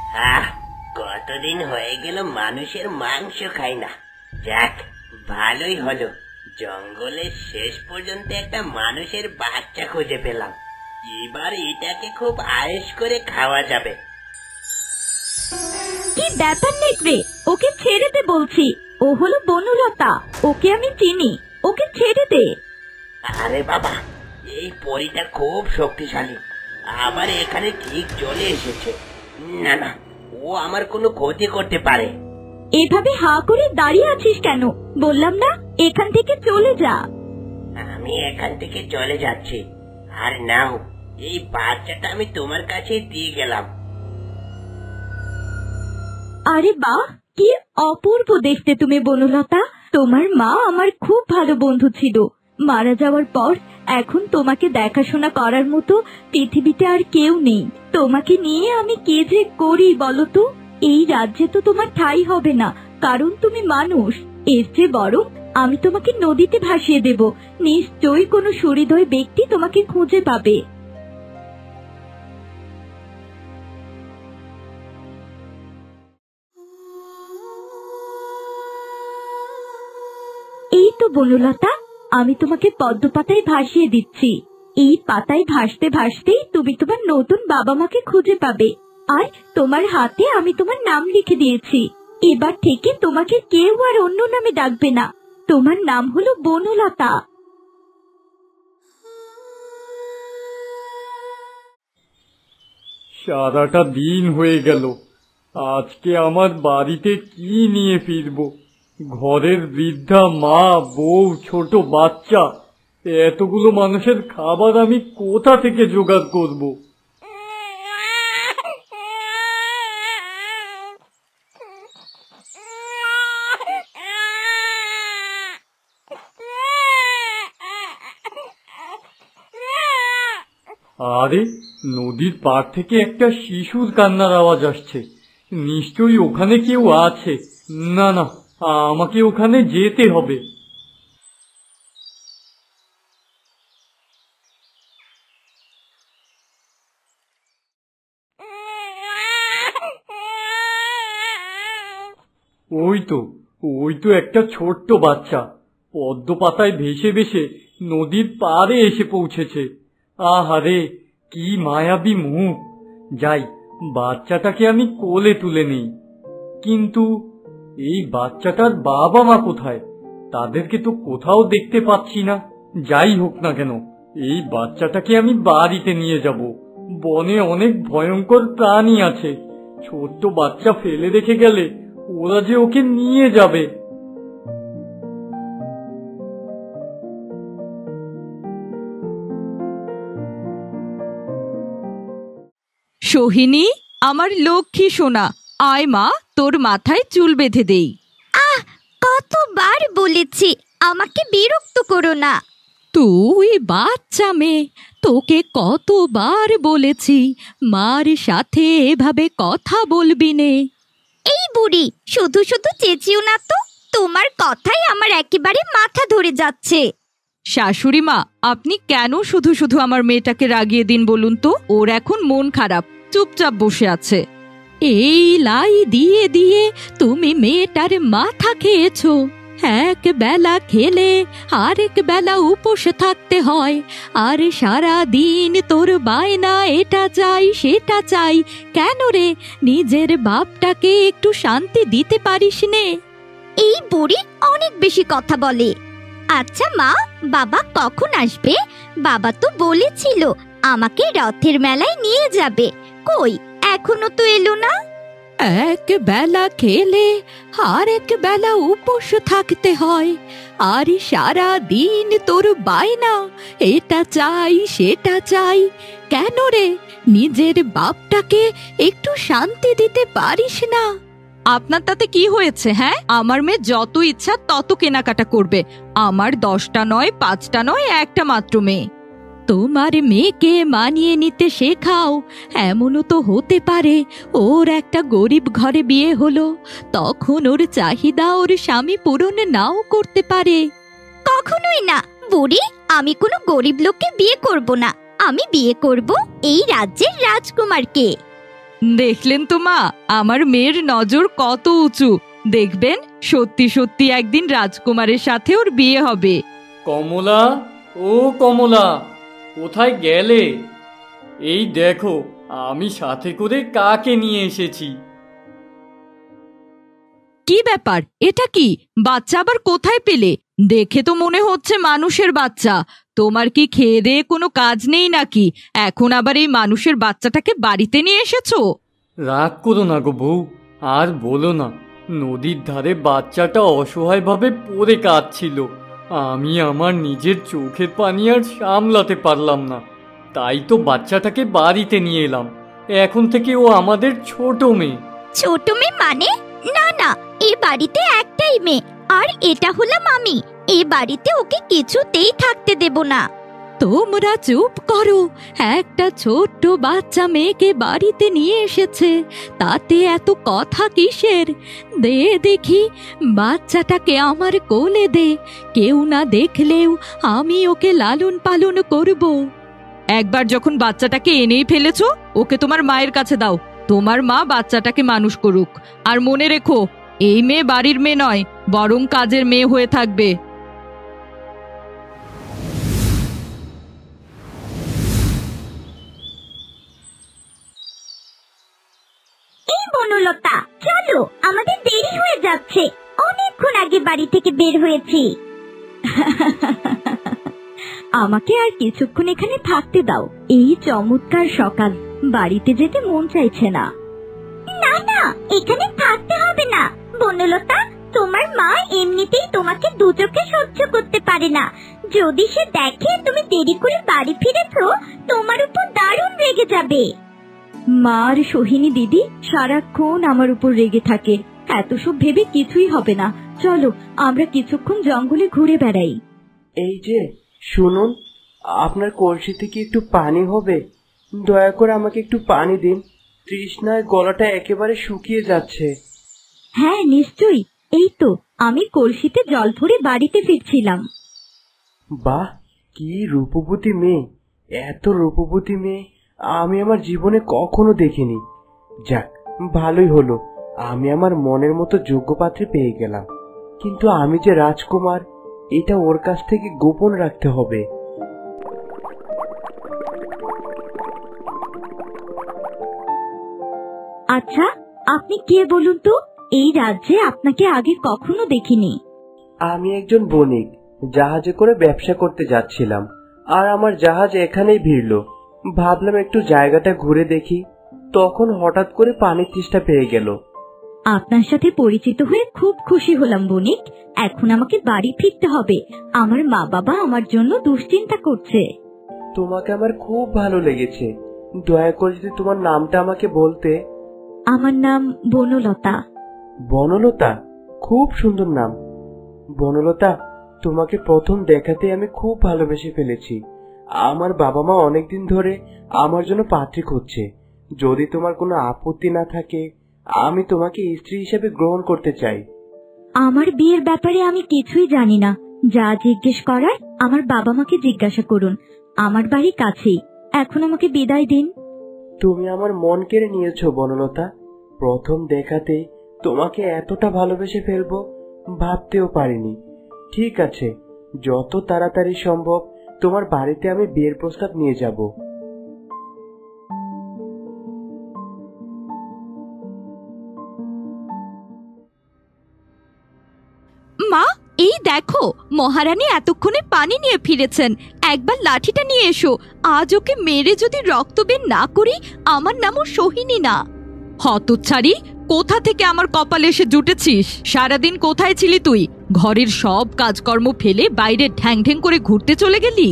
আহ, কতদিন হয়ে গেল মানুষের মাংস খাই না। যাক, ভালোই হলো, জঙ্গলের শেষ পর্যন্ত একটা মানুষের বাচ্চা খুঁজে পেলাম। এবার এটাকে খুব আয়েশ করে খাওয়া যাবে। কি ব্যাপার নেকড়ে, ওকে ছেড়ে দে বলছি। ও হলো বনলতা, ওকে আমি চিনি, ওকে ছেড়ে দে। আরে বাবা, এই পরীটা খুব শক্তিশালী, আবার এখানে ঠিক চলে এসেছে। না না, ও আমার কোনো ক্ষতি করতে পারে। এভাবে হা করে দাঁড়িয়ে আছিস কেন? বললাম না এখান থেকে চলে যা। আমি এখান থেকে চলে যাচ্ছি। আর নাও, এই বাচ্চাটা আমি তোমার কাছে দিয়ে গেলাম। আরে বাহ, কি অপূর্ব দেখতে তুমি বনলতা। তোমার মা আমার খুব ভালো বন্ধু ছিল। মারা যাওয়ার পর এখন তোমাকে দেখাশোনা করার মতো পৃথিবীতে আর কেউ নেই। তোমাকে নিয়ে আমি কি যে করি বলো তো। এই রাজ্যে তো তোমার ঠাঁই হবে না, কারণ তুমি মানুষ। এর চেয়ে বরং আমি তোমাকে নদীতে ভাসিয়ে দেব। নিশ্চয়ই কোনো সুহৃদয় ব্যক্তি তোমাকে খুঁজে পাবে। এই তো বনলতা, আমি তোমাকে পদ্ম পাতায় ভাসিয়ে দিচ্ছি। এই পাতায় ভাসতে ভাসতেই তুমি তোমার নতুন বাবা মাকে খুঁজে পাবে। আর তোমার হাতে আমি তোমার নাম লিখে দিয়েছি। এবার থেকে তোমাকে কেউ আর অন্য নামে ডাকবে না। তোমার নাম হলো বনলতা। সারাটা দিন হয়ে গেল, আজকে আমার বাড়িতে কি নিয়ে ফিরবো? ঘরের বৃদ্ধা মা, বউ, ছোট বাচ্চা, এতগুলো মানুষের খাবার আমি কোথা থেকে জোগাড় করব? আরে, নদীর পাড় থেকে একটা শিশুর কান্নার আওয়াজ আসছে। নিশ্চয়ই ওখানে কেউ আছে। না না, আমাকে ওখানে যেতে হবে। ওই তো একটা ছোট্ট বাচ্চা পদ্ম পাতায় ভেসে ভেসে নদীর পাড়ে এসে পৌঁছেছে। আহারে, কি মায়াবী মুখ! যাই, বাচ্চাটাকে আমি কোলে তুলে নেই। কিন্তু এই বাচ্চাটার বাবা মা কোথায়? তাদেরকে তো কোথাও দেখতে পাচ্ছি না। যাই হোক না কেন, এই বাচ্চাটাকে আমি বাড়িতে নিয়ে যাব। বনে অনেক ভয়ঙ্কর প্রাণী আছে, ছোট্ট বাচ্চা ফেলে রেখে গেলে ওরা যে ওকে নিয়ে যাবে। সোহিনী, আমার লক্ষ্মী সোনা, আয় মা, তোর মাথায় চুল বেঁধে দেই। কতবার বলেছি আমাকে বিরক্ত করো না। তুই বাচ্চা মেয়ে, তোকে কতবার বলেছি মার সাথে এভাবে কথা বলবি নে। এই বুড়ি, শুধু শুধু চেঁচিও না তো। তোমার কথাই আমার একেবারে মাথা ধরে যাচ্ছে। শাশুড়ি মা, আপনি কেন শুধু শুধু আমার মেয়েটাকে রাগিয়ে দিন বলুন তো? ওর এখন মন খারাপ, চুপচাপ বসে আছে। এই লাই দিয়ে দিয়ে তুমি মেয়েটার মাথা খেয়েছো। এক বেলা খেলে আরেক বেলা উপোস থাকতে হয়, আর সারা দিন তোর বায়না এটা চাই সেটা চাই। কেন রে, নিজের বাপটাকে একটু শান্তি দিতে পারিস নে? এই বুড়ি অনেক বেশি কথা বলে। আচ্ছা মা, বাবা কখন আসবে? বাবা তো বলেছিল আমাকে রথের মেলায় নিয়ে যাবে। কই, এখনো তো এলো না। এক বেলা খেলে আরেক বেলা উপোস থাকতে হয়, আর সারা দিন তোর বায়না এটা চাই সেটা চাই। কেন রে, নিজের বাপটাকে একটু শান্তি দিতে পারিস না? আপনার তাতে কি হয়েছে? হ্যাঁ, আমার মেয়ে যত ইচ্ছা তত কেনাকাটা করবে। আমার 10টা নয়, 5টা নয়, একটা মাত্র মেয়ে। তোমার মেয়েকে মানিয়ে নিতে শেখাও। এমনও তো হতে পারে ওর একটা গরিব ঘরে বিয়ে হলো, তখন ওর চাহিদা ওর স্বামী পূরণ নাও করতে পারে। কখনোই না বুড়ি, আমি কোনো গরিব লোককে বিয়ে করব না। আমি বিয়ে করব এই রাজ্যের রাজকুমারকে। দেখলেন তো মা, আমার মেয়ের নজর কত উঁচু। দেখবেন সত্যি সত্যি একদিন রাজকুমারের সাথে ওর বিয়ে হবে। কমলা, ও কমলা, কোথায় গেলে? এই দেখো, আমি সাথে করে কাকে নিয়ে এসেছি। কি ব্যাপার, এটা কি? বাচ্চা আবার কোথায় পেলে? দেখে তো মনে হচ্ছে মানুষের বাচ্চা। তোমার কি খেয়ে দেয়ে কোনো কাজ নেই নাকি? এখন আবার এই মানুষের বাচ্চাটাকে বাড়িতে নিয়ে এসেছো? রাগ করো না গো বউ, আর বলো না। নদীর ধারে বাচ্চাটা অসহায়ভাবে পড়ে কাঁদছিল। আমি আমার নিজের চোখের পানি আর সামলাতে পারলাম না, তাই তো বাচ্চাটাকে বাড়িতে নিয়ে এলাম। এখন থেকে ও আমাদের ছোট মেয়ে। ছোট মেয়ে মানে? না না, এই বাড়িতে একটাই মেয়ে, আর এটা হলাম আমি। এই বাড়িতে ওকে কিছুতেই থাকতে দেব না। তোমরা চুপ করো। একটা ছোট্ট বাচ্চা মেয়েকে বাড়িতে নিয়ে এসেছে, তাতে এত কথা কিসের? দে দেখি, বাচ্চাটাকে আমার কোলে দে। কেউ না দেখলেও আমি ওকে লালন পালন করব। একবার যখন বাচ্চাটাকে এনেই ফেলেছো, ওকে তোমার মায়ের কাছে দাও। তোমার মা বাচ্চাটাকে মানুষ করুক। আর মনে রেখো, এই মেয়ে বাড়ির মেয়ে নয়, বরং কাজের মেয়ে হয়ে থাকবে। এই বনলতা, চলো, আমাদের দেরি হয়ে যাচ্ছে। অনেকক্ষণ আগে বাড়ি থেকে বের হয়েছি। আমাকে আর কিছুক্ষণ এখানে থাকতে দাও। এই চমৎকার সকাল, বাড়িতে যেতে মন চাইছে না। না না, এখানে থাকতে হবে না বনলতা। তোমার মা এমনিতেই তোমাকে দু চোখে সহ্য করতে পারে না। যদি সে দেখে তুমি দেরি করে বাড়ি ফিরেছো, তোমার উপর দারুণ রেগে যাবে। মার সোহিনী দিদি সারাক্ষণ আমার উপর রেগে থাকে। এত সব ভেবে কিছুই হবে না। চলো, আমরা কিছুক্ষণ জঙ্গলে ঘুরে বেড়াই। এই যে শুনুন, আপনার কলসিতে কি একটু পানি হবে? দয়া করে আমাকে একটু পানি দিন, তৃষ্ণায় গলাটা একেবারে শুকিয়ে যাচ্ছে। হ্যাঁ নিশ্চয়ই, এই তো আমি কলসিতে জল ভরে বাড়িতে ফিরছিলাম। বাহ, কি রূপবতী মেয়ে! এত রূপবতী মেয়ে আমি আমার জীবনে কখনো দেখিনি। যাক, ভালোই হলো, আমি আমার মনের মতো যোগ্য পাত্রী পেয়ে গেলাম। কিন্তু আমি যে রাজকুমার, এটা ওর কাছ থেকে গোপন রাখতে হবে। আচ্ছা, আপনি কে বলুন তো? এই রাজ্যে আপনাকে আগে কখনো দেখিনি। আমি একজন বণিক, জাহাজে করে ব্যবসা করতে যাচ্ছিলাম, আর আমার জাহাজ এখানেই ভিড়ল। ভাবলাম একটু জায়গাটা ঘুরে দেখি, তখন হঠাৎ করে পানির তৃষ্ণা পেয়ে গেল। আপনার সাথে পরিচিত হয়ে খুব খুশি হলাম বণিক। এখন আমাকে বাড়ি ফিরতে হবে। আমার মা বাবা আমার জন্য দুশ্চিন্তা করছে। তোমাকে আমার খুব ভালো লেগেছে। দয়া করে যদি তোমার নামটা আমাকে বলতে। আমার নাম বনলতা। বনলতা, খুব সুন্দর নাম। বনলতা, তোমাকে প্রথম দেখাতে আমি খুব ভালোবেসে ফেলেছি। আমার বাবা মা অনেকদিন ধরে আমার জন্য পাত্রী খুঁজছে। যদি তোমার কোনো আপত্তি না থাকে, আমি তোমাকে স্ত্রী হিসেবে গ্রহণ করতে চাই। আমার বিয়ের ব্যাপারে আমি কিছুই জানি না। যা জিজ্ঞেস করার আমার বাবা মাকে জিজ্ঞাসা করুন। আমার বাড়ি কাছেই। এখন আমাকে বিদায় দিন। তুমি আমার মন কেড়ে নিয়েছো বনলতা। প্রথম দেখাতে তোমাকে এতটা ভালোবেসে ফেলবো ভাবতেও পারিনি। ঠিক আছে, যত তাড়াতাড়ি সম্ভব তোমার বাড়িতে আমি বিয়ের প্রস্তাব নিয়ে যাব। মা, এই দেখো, মহারানী এতক্ষণে পানি নিয়ে ফিরেছেন। একবার লাঠিটা নিয়ে এসো। আজ ওকে মেরে যদি রক্ত বের না করি, আমার নামও সোহিনী না। হতচ্ছাড়ি, কোথা থেকে আমার কপালে এসে জুটেছিস? সারাদিন কোথায় ছিলি তুই? ঘরের সব কাজকর্ম ফেলে বাইরে ঢ্যাং ঢ্যাং করে ঘুরতে চলে গেলি?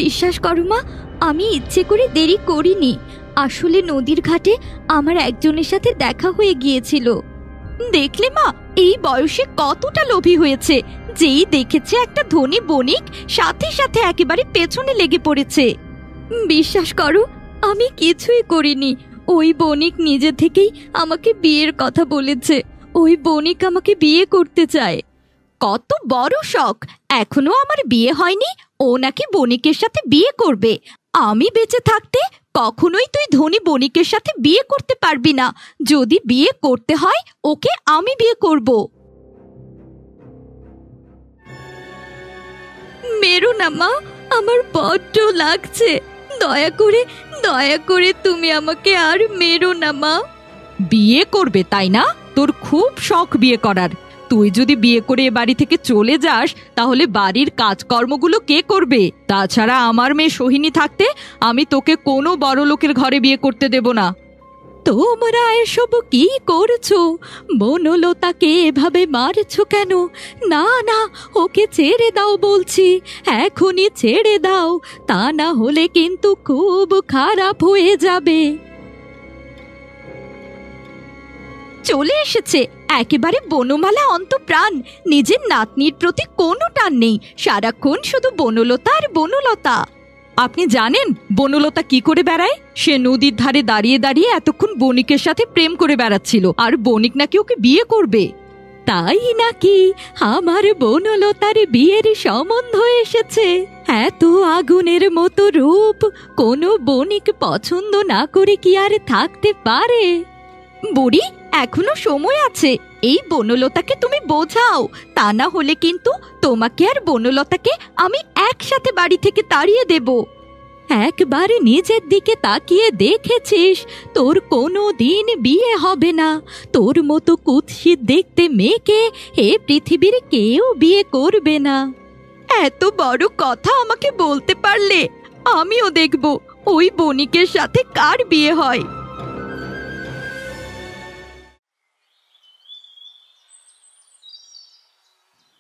বিশ্বাস করো মা, আমি ইচ্ছে করে দেরি করিনি। আসলে নদীর ঘাটে আমার একজনের সাথে দেখা হয়ে গিয়েছিল। দেখলে মা, এই বয়সে কতটা লোভী হয়েছে। যেই দেখেছে একটা ধনী বণিক, সাথে সাথে একেবারে পেছনে লেগে পড়েছে। বিশ্বাস করো, আমি কিছুই করিনি। ওই বণিক নিজে থেকেই আমাকে বিয়ের কথা বলেছে। ওই বণিক আমাকে বিয়ে করতে চায়। কত বড় শখ! এখনো আমার বিয়ে হয়নি, ও নাকি বণিকের সাথে বিয়ে করবে। আমি বেঁচে থাকতে কখনোই তুই ধনী বণিকের সাথে বিয়ে করতে পারবি না। যদি বিয়ে করতে হয় ওকে আমি বিয়ে করব। মেরো না মা, আমার বড্ড লাগছে। দয়া করে তুমি আমাকে আর মেরো না মা। বিয়ে করবে তাই না? তোর খুব শখ বিয়ে করার। তুই যদি বিয়ে করে এ বাড়ি থেকে চলে যাস তাহলে বাড়ির কাজকর্মগুলো কে করবে? তাছাড়া আমার মেয়ে সোহিনী থাকতে আমি তোকে কোনো বড় লোকের ঘরে বিয়ে করতে দেব না। তোমরা এসব কি করছো? বনলতাকে এভাবে মারছো কেন? না না, ওকে ছেড়ে দাও বলছি, এখনই ছেড়ে দাও, তা না হলে কিন্তু খুব খারাপ হয়ে যাবে। চলে এসেছে একেবারে বনমালা অন্তঃপ্রাণ। নিজের নাতনির প্রতি কোনো টান নেই, সারাক্ষণ শুধু বনলতা আর বনলতা। আপনি জানেন বনলতা কি করে বেড়ায়? সে নদীর ধারে দাঁড়িয়ে দাঁড়িয়ে এতক্ষণ বণিকের সাথে প্রেম করে বেড়াচ্ছিল, আর বণিক নাকি ওকে বিয়ে করবে। তাই নাকি? আমার বনলতার বিয়ের সম্বন্ধ এসেছে। এত আগুনের মতো রূপ কোনো বণিক পছন্দ না করে কি আর থাকতে পারে? বুড়ি, এখনো সময় আছে, এই বনলতাকে তুমি বোঝাও, তা না হলে কিন্তু তোমাকে আর বনলতাকে আমি একসাথে বাড়ি থেকে তাড়িয়ে দেব। একবারে নিজের দিকে তাকিয়ে দেখেছিস তোর কোনো দিন বিয়ে হবে না। তোর মতো কুৎসিত দেখতে মেয়েকে এ পৃথিবীর কেউ বিয়ে করবে না। এত বড় কথা আমাকে বলতে পারলে আমিও দেখব ওই বণিকের সাথে কার বিয়ে হয়।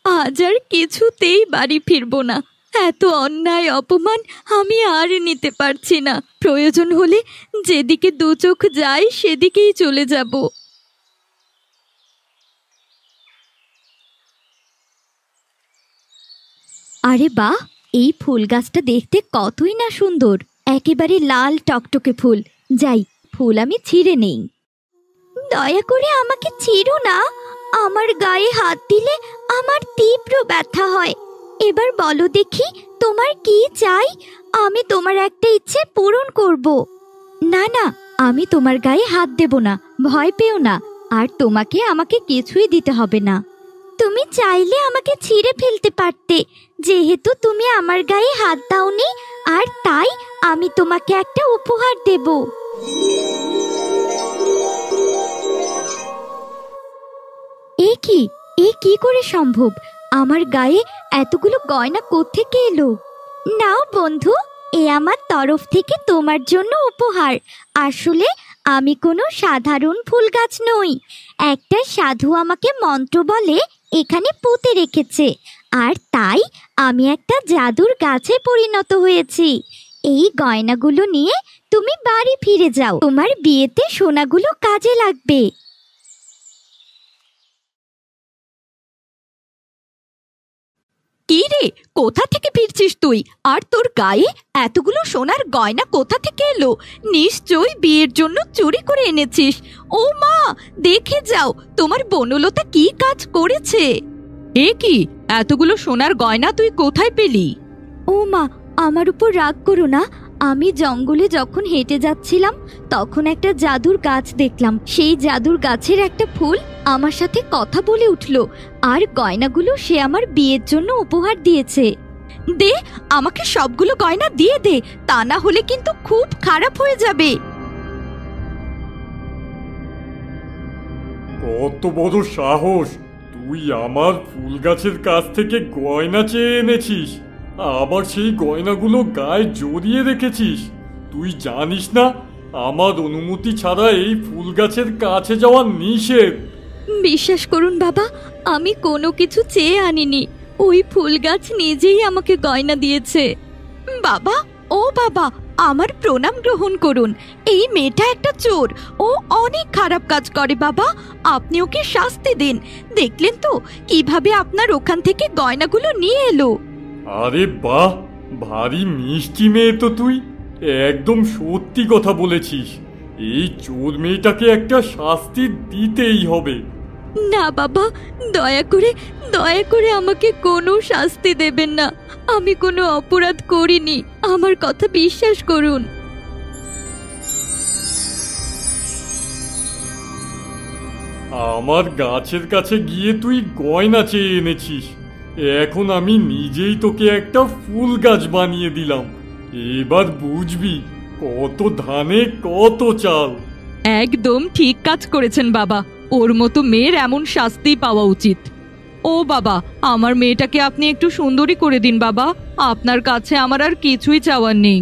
আজ আর কিছুতেই বাড়ি ফিরবো না। এত অন্যায় অপমান আমি আর নিতে পারছি না। প্রয়োজন হলে যেদিকে দু চোখ যায় সেদিকেই চলে যাব। আরে বাহ, এই ফুল গাছটা দেখতে কতই না সুন্দর, একেবারে লাল টকটকে ফুল। যাই, ফুল আমি ছিঁড়ে নেই। দয়া করে আমাকে ছিঁড়ো না, আমার গায়ে হাত দিলে আমার তীব্র ব্যথা হয়। এবার বলো দেখি তোমার কি চাই, আমি তোমার একটা ইচ্ছে পূরণ করব। না না, আমি তোমার গায়ে হাত দেব না, ভয় পেও না, আর তোমাকে আমাকে কিছুই দিতে হবে না। তুমি চাইলে আমাকে ছিঁড়ে ফেলতে পারতে, যেহেতু তুমি আমার গায়ে হাত দাওনি, আর তাই আমি তোমাকে একটা উপহার দেব। এ কি করে সম্ভব? আমার গায়ে এতগুলো গয়না কোত্থেকে এলো? নাও বন্ধু, এ আমার তরফ থেকে তোমার জন্য উপহার। আসলে আমি কোনো সাধারণ ফুল গাছ নই, একটা সাধু আমাকে মন্ত্র বলে এখানে পুঁতে রেখেছে, আর তাই আমি একটা জাদুর গাছে পরিণত হয়েছি। এই গয়নাগুলো নিয়ে তুমি বাড়ি ফিরে যাও, তোমার বিয়েতে সোনাগুলো কাজে লাগবে। কি রে, কোথা থেকে ফিরছিস তুই? আর তোর গায়ে এতগুলো সোনার গয়না কোথা থেকে এলো? নিশ্চয়ই বিয়ের জন্য চুরি করে এনেছিস। ও মা, দেখে যাও তোমার বনলতা কি কাজ করেছে। এ কি, এতগুলো সোনার গয়না তুই কোথায় পেলি? ও মা, আমার উপর রাগ করো না। আমি জঙ্গলে যখন হেঁটে যাচ্ছিলাম তখন একটা জাদুর গাছ দেখলাম। সেই জাদুর গাছের একটা ফুল আমার সাথে কথা বলে উঠলো, আর গয়নাগুলো সে আমার বিয়ের জন্য উপহার দিয়েছে। দে, আমাকে সবগুলো গয়না দিয়ে দে, তা না হলে কিন্তু খুব খারাপ হয়ে যাবে। কত বড় সাহস! তুই আমার ফুল গাছের কাছ থেকে গয়না চেয়ে এনেছিস, আবার সেই গয়নাগুলো গায়ে জড়িয়ে রেখেছিস। তুই জানিস না আমার অনুমতি ছাড়া এই ফুল গাছের কাছে যাওয়া নিষেধ। বিশ্বাস করুন বাবা, আমি কোনো কিছু চেয়ে আনিনি, ওই ফুল গাছ নিজেই আমাকে গয়না দিয়েছে। বাবা, ও বাবা, আমার প্রণাম গ্রহণ করুন। এই মেয়েটা একটা চোর, ও অনেক খারাপ কাজ করে বাবা, আপনি ওকে শাস্তি দিন। দেখলেন তো কিভাবে আপনার ওখান থেকে গয়নাগুলো নিয়ে এলো। আরে বাহ, ভারী মিষ্টি মেয়ে তো তুই, একদম সত্যি কথা বলেছিস। এই চোর মেয়েটাকে একটা শাস্তি দিতেই হবে। না বাবা, দয়া করে আমাকে কোনো শাস্তি দেবেন না, আমি কোনো অপরাধ করিনি, আমার কথা বিশ্বাস করুন। আমার গাছের কাছে গিয়ে তুই গয়না চেয়ে এনেছিস, এখন আমি নিজেই তোকে একটা ফুল গাছ বানিয়ে দিলাম। এবার বুঝবি কত ধানে কত চাল। একদম ঠিক কাজ করেছেন বাবা, ওর মতো মেয়ের এমন শাস্তি পাওয়া উচিত। ও বাবা, আমার মেয়েটাকে আপনি একটু সুন্দরী করে দিন বাবা, আপনার কাছে আমার আর কিছুই চাওয়ার নেই।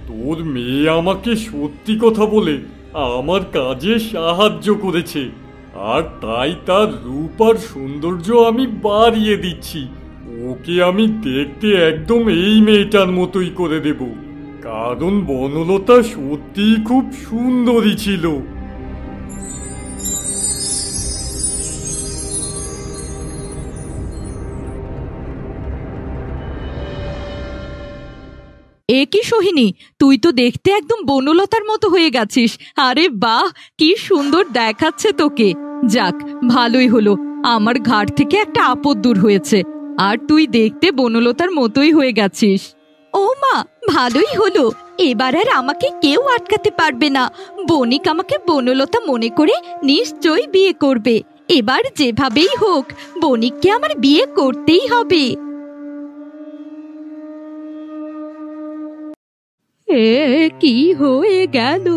তোর মেয়ে আমাকে সত্যি কথা বলে আমার কাজে সাহায্য করেছে, আর তাই তার রূপ আর সৌন্দর্য আমি বাড়িয়ে দিচ্ছি। ওকে আমি দেখতে একদম এই মেয়েটার মতোই করে দেব, কারণ বনলতা সত্যিই খুব সুন্দরী ছিল। এ কি সোহিনী, তুই তো দেখতে একদম বনলতার মতো হয়ে গেছিস। আরে বাহ, কি সুন্দর দেখাচ্ছে তোকে। যাক, ভালোই হলো, আমার ঘাট থেকে একটা আপদ দূর হয়েছে, আর তুই দেখতে বনলতার মতোই হয়ে গেছিস। ও মা, ভালোই হলো, এবার আর আমাকে কেউ আটকাতে পারবে না। বণিক আমাকে বনলতা মনে করে নিশ্চয়ই বিয়ে করবে। এবার যেভাবেই হোক বণিককে আমার বিয়ে করতেই হবে। এ কি হয়ে গেল?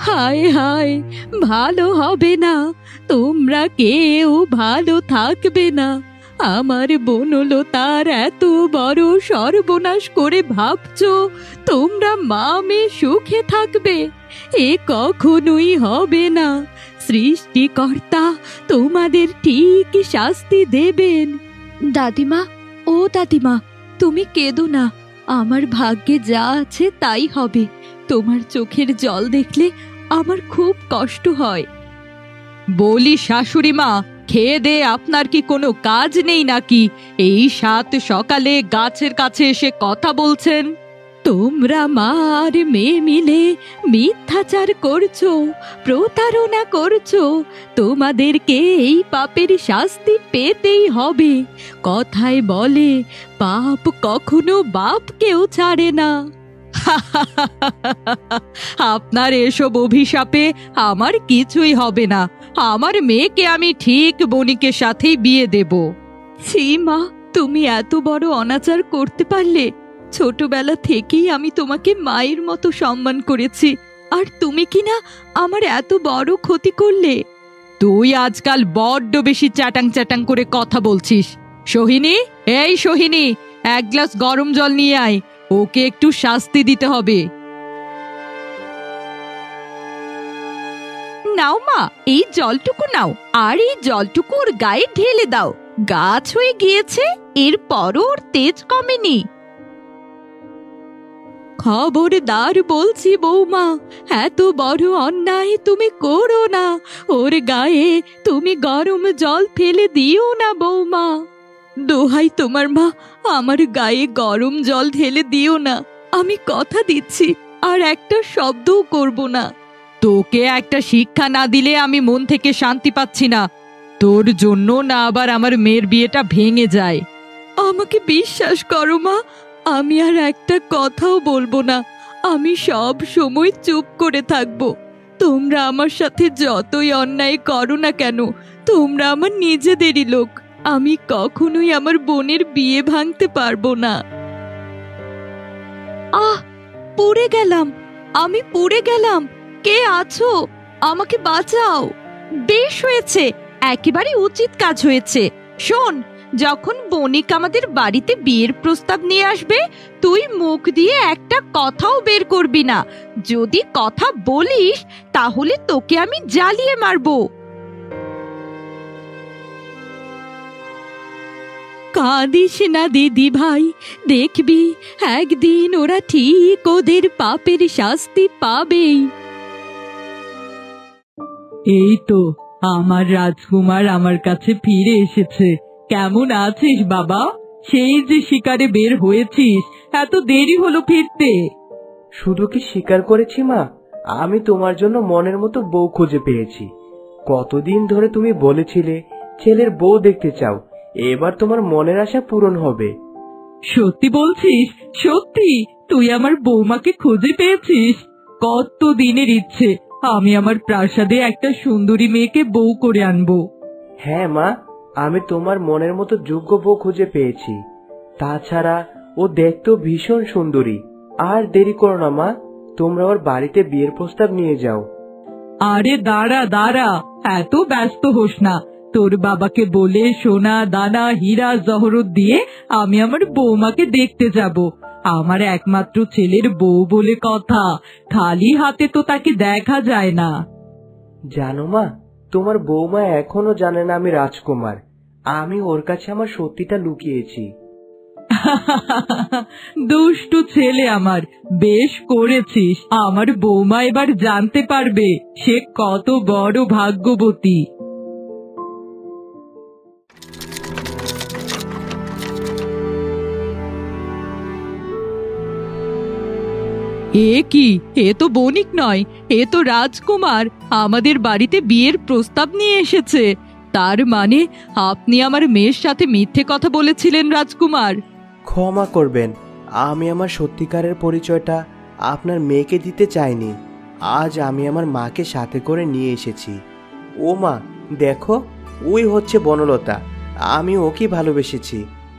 হায় হায়, ভালো হবে না, তোমরা কেউ ভালো থাকবে না। আমার বনলতার এত বড় সর্বনাশ করে ভাবছো তোমরা মা মেয়ে সুখে থাকবে? এ কখনোই হবে না। সৃষ্টিকর্তা তোমাদের ঠিক শাস্তি দেবেন। দাদিমা, ও দাদিমা, তুমি কেঁদো না, আমার ভাগ্যে যা আছে তাই হবে। তোমার চোখের জল দেখলে আমার খুব কষ্ট হয়। বলি শাশুড়ি মা, খেয়ে দে, আপনার কি কোনো কাজ নেই নাকি? এই সাত সকালে গাছের কাছে এসে কথা বলছেন। তোমরা মা আর মেয়ে মিলে মিথ্যাচার করছো, প্রতারণা করছো। তোমাদেরকে এই পাপের শাস্তি পেতেই হবে। কথায় বলে, পাপ কখনো বাপকেও ছাড়ে না। আপনার এসব অভিশাপে আমার কিছুই হবে না। আমার মেয়েকে আমি ঠিক বণিকের সাথেই বিয়ে দেব। ছি মা, তুমি এত বড় অনাচার করতে পারলে? ছোটবেলা থেকেই আমি তোমাকে মায়ের মতো সম্মান করেছি, আর তুমি কিনা আমার এত বড় ক্ষতি করলে। তুই আজকাল বড্ড বেশি চ্যাটাং চ্যাটাং করে কথা বলছিস। সোহিনী, এই সোহিনী, এক গ্লাস গরম জল নিয়ে আয়, ওকে একটু শাস্তি দিতে হবে। নাও মা, এই জলটুকু নাও, আর এই জলটুকু ওর গায়ে ঢেলে দাও। গাছ হয়ে গিয়েছে, এরপরও ওর তেজ কমেনি। খবরদার বলছি বৌমা, এত বড় অন্যায় তুমি করো না। ওর গায়ে তুমি গরম জল ফেলে দিও না বৌমা। দোহাই তোমার মা, আমার গায়ে গরম জল ঢেলে দিও না। আমি কথা দিচ্ছি আর একটা শব্দও করব না। তোকে একটা শিক্ষা না দিলে আমি মন থেকে শান্তি পাচ্ছি না। তোর জন্য না আবার আমার মেয়ের বিয়েটা ভেঙে যায়। আমাকে বিশ্বাস করো মা, আমি আর একটা কথাও বলবো না। আমি সব সময় চুপ করে থাকবো। তোমরা আমার সাথে যতই অন্যায় করো না কেন, তোমরা আমার নিজেদেরই লোক। আমি কখনোই আমার বোনের বিয়ে ভাঙতে পারবো না। আহ, পড়ে গেলাম, আমি পড়ে গেলাম। কে আছো? আমাকে বাঁচাও। বেশ হয়েছে, একেবারে উচিত কাজ হয়েছে। শোন, যখন বণিক আমাদের বাড়িতে বিয়ের প্রস্তাব নিয়ে আসবে, তুই মুখ দিয়ে একটা কথাও বের করবি না। যদি কথা বলিস তাহলে তোকে আমি জ্বালিয়ে মারবো। কাঁদিস না দিদি ভাই, দেখবি একদিন ওরা ঠিক ওদের পাপের শাস্তি পাবেই। এই তো আমার রাজকুমার আমার কাছে ফিরে এসেছে। কেমন আছিস বাবা? সেই যে শিকারে বের হয়েছিস, এত দেরি হলো ফিরতে। শুধু কি স্বীকার করেছি মা, আমি তোমার জন্য মনের মতো বউ খুঁজে পেয়েছি। কতদিন ধরে তুমি বলেছিলে ছেলের বউ দেখতে চাও, এবার তোমার মনের আশা পূরণ হবে। সত্যি বলছিস? সত্যি তুই আমার বৌমাকে খুঁজে পেয়েছিস? কত দিনের ইচ্ছে, আমি আমার প্রাসাদে একটা সুন্দরী মেয়েকে বউ করে আনবো। হ্যাঁ মা, আমি তোমার মনের মতো যোগ্য বউ খুঁজে পেয়েছি। তাছাড়া ও দেখতেও ভীষণ সুন্দরী। আর দেরি করো না মা, তোমরা ওর বাড়িতে বিয়ের প্রস্তাব নিয়ে যাও। আরে দাঁড়া দাঁড়া, এত ব্যস্ত হোস না। তোর বাবাকে বলে সোনা দানা হীরা জহরত দিয়ে আমি আমার বৌমাকে দেখতে যাব। আমার একমাত্র ছেলের বউ বলে কথা, খালি হাতে তো তাকে দেখা যায় না। জানো মা, তোমার বৌমা এখনো জানে না আমি রাজকুমার। আমি ওর কাছে আমার সত্যিটা লুকিয়েছি। দুষ্টু ছেলে আমার, বেশ করেছিস। আমার বৌমা এবার জানতে পারবে সে কত বড় ভাগ্যবতী। এ কি, এ তো বণিক নয়, এ তো রাজকুমার আমাদের বাড়িতে বিয়ের প্রস্তাব নিয়ে এসেছে। তার মানে আপনি আমার মেয়ের সাথে মিথ্যে কথা বলেছিলেন রাজকুমার। ক্ষমা করবেন, আমি আমার সত্যিকারের পরিচয়টা আপনার মেয়েকে দিতে চাইনি। আজ আমি আমার মাকে সাথে করে নিয়ে এসেছি। ও মা, দেখো, ওই হচ্ছে বনলতা। আমি ওকে ভালোবেসেছি।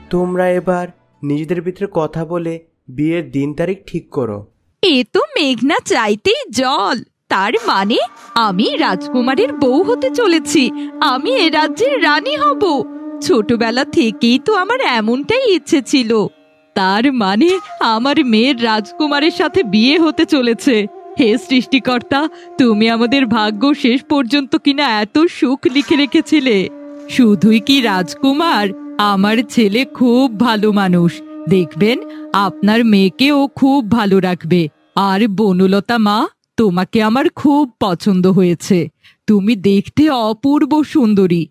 তোমরা এবার নিজেদের ভিতরে কথা বলে বিয়ের দিন তারিখ ঠিক করো। এ তো মেঘনা চাইতেই জল। তার মানে আমি রাজকুমারের বউ হতে চলেছি, আমি এ রাজ্যের রানী হব। ছোটবেলা থেকেই তো আমার এমনটাই ইচ্ছে ছিল। তার মানে আমার মেয়ের রাজকুমারের সাথে বিয়ে হতে চলেছে। হে সৃষ্টিকর্তা, তুমি আমাদের ভাগ্য শেষ পর্যন্ত কিনা এত সুখ লিখে রেখেছিলে। শুধুই কি রাজকুমার, আমার ছেলে খুব ভালো মানুষ। দেখবেন আপনার মেয়েকে ও খুব ভালো রাখবে। আর বনলতা মা, তোমাকে আমার খুব পছন্দ হয়েছে। তুমি দেখতে অপূর্ব সুন্দরী।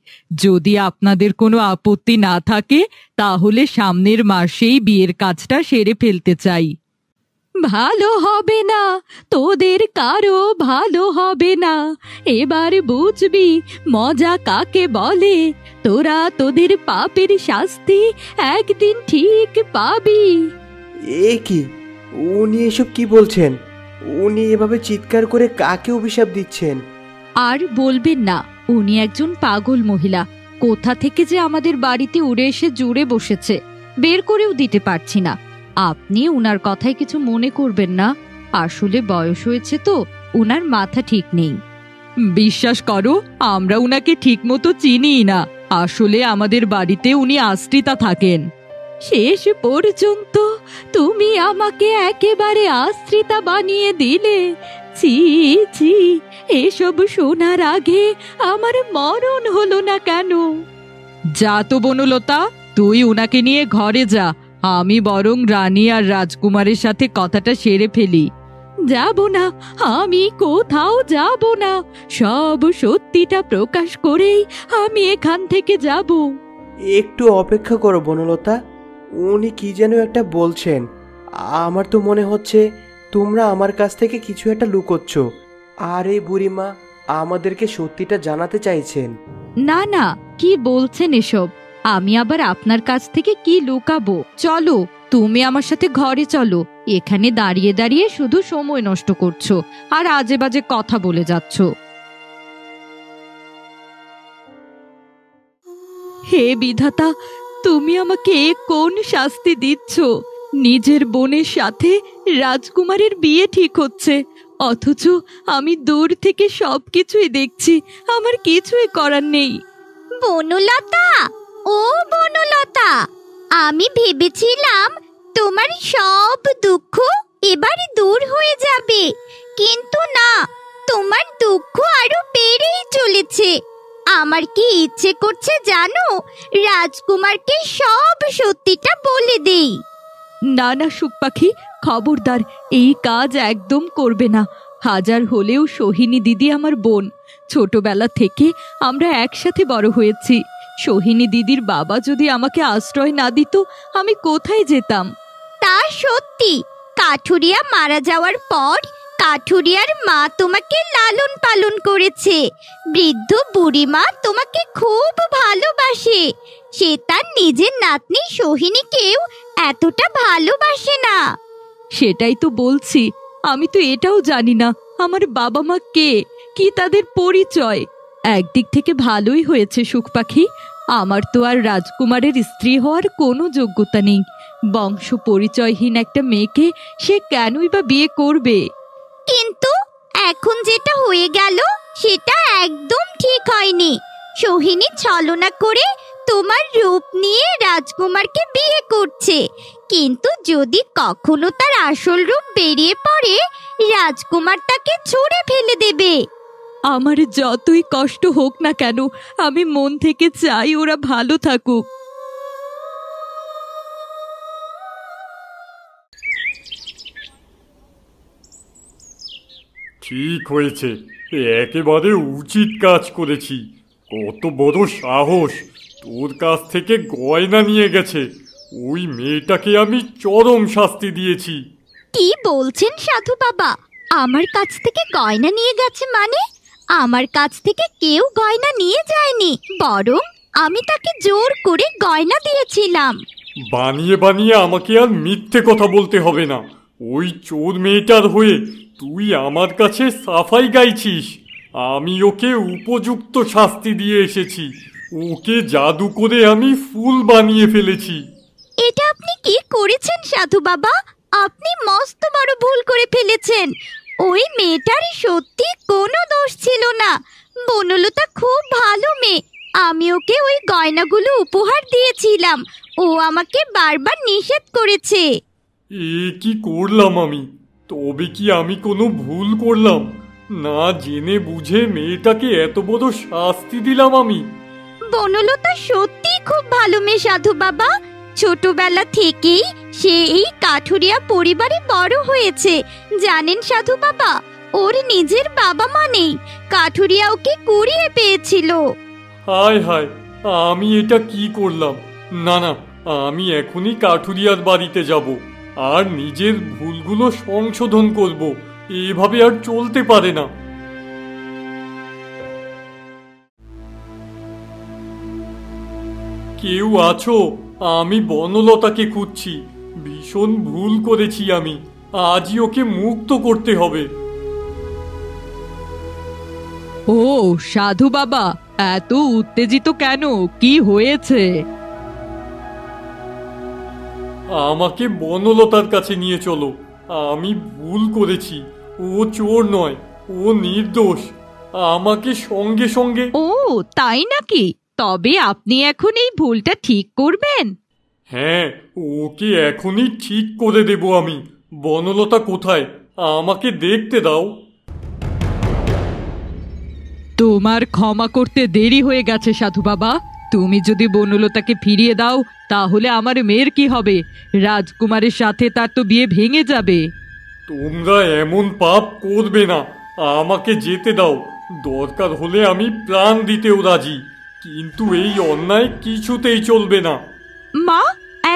যদি আপনাদের কোনো আপত্তি না থাকে তাহলে সামনের মাসেই বিয়ের কাজটা সেরে ফেলতে চাই। ভালো হবে না, তোদের কারো ভালো হবে না। এবার বুঝবি মজা কাকে বলে। তোরা তোদের পাপের শাস্তি একদিন ঠিক পাবি। এ কি, উনি এসব কি বলছেন? উনি এভাবে চিৎকার করে কাকে অভিশাপ দিচ্ছেন? আর বলবেন না, উনি একজন পাগল মহিলা। কোথা থেকে যে আমাদের বাড়িতে উড়ে এসে জুড়ে বসেছে, বের করেও দিতে পারছি না। আপনি উনার কথায় কিছু মনে করবেন না। আসলে বয়স হয়েছে তো, উনার মাথা ঠিক নেই। বিশ্বাস করো, আমরা উনাকে ঠিক মতো চিনি না। আসলে আমাদের বাড়িতে উনি আশ্রিতা থাকেন। শেষ পর্যন্ত তুমি আমাকে একেবারে আশ্রিতা বানিয়ে দিলে। ছি ছি, এসব শোনার আগে আমার মরণ হলো না কেন? যা তো বনলতা, তুই উনাকে নিয়ে ঘরে যা। আমি বরং রানী আর রাজকুমারের সাথে কথাটা সেরে ফেলি। যাব না, আমি কোথাও যাব না। সব সত্যিটা প্রকাশ করেই আমি এখান থেকে যাব। একটু অপেক্ষা করো বনলতা, উনি কি যেন একটা বলছেন। আমার তো মনে হচ্ছে তোমরা আমার কাছ থেকে কিছু একটা লুকোচ্ছ, আর এই বুড়িমা আমাদেরকে সত্যিটা জানাতে চাইছেন। না না, কি বলছেন এসব? আমি আবার আপনার কাছ থেকে কি লুকাবো? চলো, তুমি আমার সাথে ঘরে চলো। এখানে দাঁড়িয়ে দাঁড়িয়ে শুধু সময় নষ্ট করছো আর আজে বাজে কথা বলে যাচ্ছ। হে বিধাতা, তুমি আমাকে কোন শাস্তি দিচ্ছ? নিজের বোনের সাথে রাজকুমারের বিয়ে ঠিক হচ্ছে, অথচ আমি দূর থেকে সবকিছুই দেখছি। আমার কিছুই করার নেই। বনলতা, ও বনলতা, আমি ভেবেছিলাম তোমার সব দুঃখ এবারে দূর হয়ে যাবে, কিন্তু না, তোমার দুঃখ আরো বেড়েই চলেছে। আমার কি ইচ্ছে করছে জানো, রাজকুমারকে সব সত্যিটা বলে দেই। না না সুখ পাখি, খবরদার, এই কাজ একদম করবে না। হাজার হলেও সোহিনী দিদি আমার বোন। ছোটবেলা থেকে আমরা একসাথে বড় হয়েছি। সোহিনী দিদির বাবা যদি আমাকে আশ্রয় না দিত, আমি কোথায় যেতাম? তা সত্যি, কাঠুরিয়া মারা যাওয়ার পর কাঠুরিয়ার মা তোমাকে লালন পালন করেছে। বৃদ্ধ বুড়িমা তোমাকে খুব ভালোবাসে। সে তার নিজের নাতনি সোহিনীকেও এতটা ভালোবাসে না। সেটাই তো বলছি, আমি তো এটাও জানি না আমার বাবা মা কে, কি তাদের পরিচয়। একদিক থেকে ভালোই হয়েছে সুখ পাখি, আমার তো আর রাজকুমারের স্ত্রী হওয়ার কোনো যোগ্যতা নেই। বংশ পরিচয়হীন একটা মেয়েকে সে কেনই বা বিয়ে করবে? কিন্তু এখন যেটা হয়ে গেল সেটা একদম ঠিক হয়নি। সোহিনী ছলনা করে তোমার রূপ নিয়ে রাজকুমারকে বিয়ে করছে, কিন্তু যদি কখনো তার আসল রূপ বেরিয়ে পড়ে রাজকুমার তাকে ছুঁড়ে ফেলে দেবে। আমার যতই কষ্ট হোক না কেন, আমি মন থেকে চাই ওরা ভালো থাকুক। ঠিক হয়েছে, একেবারে উচিত কাজ করেছি। কত বড় সাহস, তোর কাছ থেকে গয়না নিয়ে গেছে। ওই মেয়েটাকে আমি চরম শাস্তি দিয়েছি। কি বলছেন সাধু বাবা? আমার কাছ থেকে গয়না নিয়ে গেছে মানে? আমার কাছ থেকে কেউ গয়না নিয়ে যায়নি, বরং আমি তাকে জোর করে গয়না দিয়েছিলাম। বানিয়ে বানিয়ে আমাকে আর মিথ্যে কথা বলতে হবে না। ওই চোর মেয়েটার হয়ে তুই আমার কাছে সাফাই গাইছিস। আমি ওকে উপযুক্ত শাস্তি দিয়ে এসেছি। ওকে জাদু করে আমি ফুল বানিয়ে ফেলেছি। এটা আপনি কি করেছেন সাধু বাবা? আপনি মস্ত বড় ভুল করে ফেলেছেন। ওই মেয়েটার সত্যি কোনো দোষ ছিল না। বনলতা খুব ভালো মেয়ে। আমি ওকে ওই গয়নাগুলো উপহার দিয়েছিলাম, ও আমাকে বারবার নিষেধ করেছে। এ কি করলাম আমি? তবে কি আমি কোনো ভুল করলাম? না জেনে বুঝে মেয়েটাকে এত বড় শাস্তি দিলাম আমি। বনলতা সত্যি খুব ভালো মেয়ে সাধু বাবা। ছোটবেলা থেকেই সে এই কাঠুরিয়া পরিবারে বড় হয়েছে। জানেন সাধু বাবা, ওর নিজের বাবা মা নেই, কাঠুরিয়া ওকে কুড়িয়ে পেয়েছিল। হায় হায়, আমি এটা কি করলাম? না না, আমি এখনই কাঠুরিয়ার বাড়িতে যাব আর নিজের ভুলগুলো সংশোধন করব। এভাবে আর চলতে পারে না। কেউ আছো? আমি বনলতাকে খুঁজছি। ভীষণ ভুল করেছি আমি। আজই ওকে মুক্ত করতে হবে। ও সাধু বাবা, এত উত্তেজিত কেন? কি হয়েছে? আমাকে বনলতার কাছে নিয়ে চলো। আমি ভুল করেছি। ও চোর নয়, ও নির্দোষ। আমাকে সঙ্গে সঙ্গে। ও তাই নাকি? তবে আপনি এখন এই ভুলটা ঠিক করবেন? হ্যাঁ, ওকে এখনই ঠিক করে দেব আমি। বনলতা কোথায়? আমাকে দেখতে দাও। তোমার ক্ষমা করতে দেরি হয়ে গেছে সাধু বাবা। তুমি যদি বনলতাকে ফিরিয়ে দাও তাহলে আমার মেয়ের কি হবে? রাজকুমারের সাথে তার তো বিয়ে ভেঙে যাবে। তোমরা এমন পাপ করবে না। আমাকে যেতে দাও। দরকার হলে আমি প্রাণ দিতেও রাজি, কিন্তু এই অন্যায় কিছুতেই চলবে না। মা,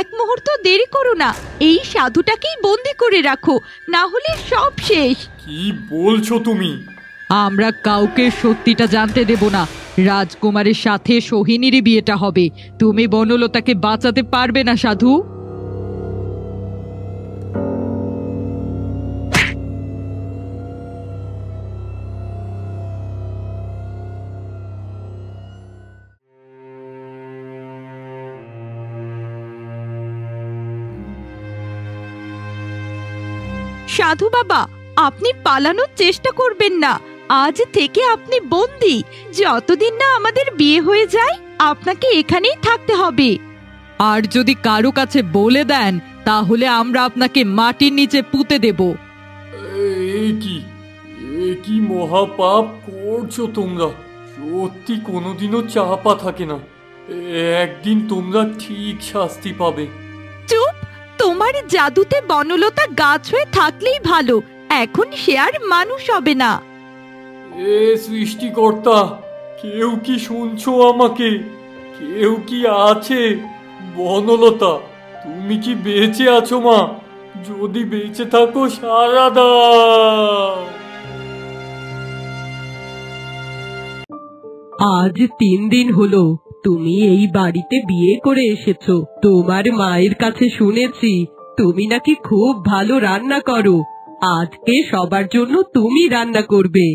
এক মুহূর্ত দেরি করো না। এই সাধুটাকেই বন্দি করে রাখো, না হলে সব শেষ। কি বলছো তুমি? আমরা কাউকে সত্যিটা জানতে দেব না। রাজকুমারের সাথে সোহিনীরই বিয়েটা হবে। তুমি বনলতাকে বাঁচাতে পারবে না সাধু। সাধু বাবা, আপনি পালানোর চেষ্টা করবেন না। আজ থেকে আপনি বন্দী। যতদিন না আমাদের বিয়ে হয়ে যায় আপনাকে এখানেই থাকতে হবে। আর যদি কারো কাছে বলে দেন তাহলে আমরা আপনাকে মাটির নিচে পুঁতে দেব। এ কি মহাপাপ করছো তোমরা? সত্যি কোনোদিনও চাপা থাকে না। একদিন তোমরা ঠিক শাস্তি পাবে। চুপ! তোমার জাদুতে বনলতা গাছ হয়ে থাকলেই ভালো। এখন সে আর মানুষ হবে না। এ সৃষ্টিকর্তা, কেউ কি শুনছো আমাকে? কেউ কি আছে? বনলতা, তুমি কি বেঁচে আছো মা? যদি বেঁচে থাকো সাড়া দাও। আজ 3 দিন হলো তুমি এই বাড়িতে বিয়ে করে এসেছো। তোমার মায়ের কাছে শুনেছি তুমি নাকি খুব ভালো রান্না করো। আজকে সবার জন্য তুমি রান্না করবে।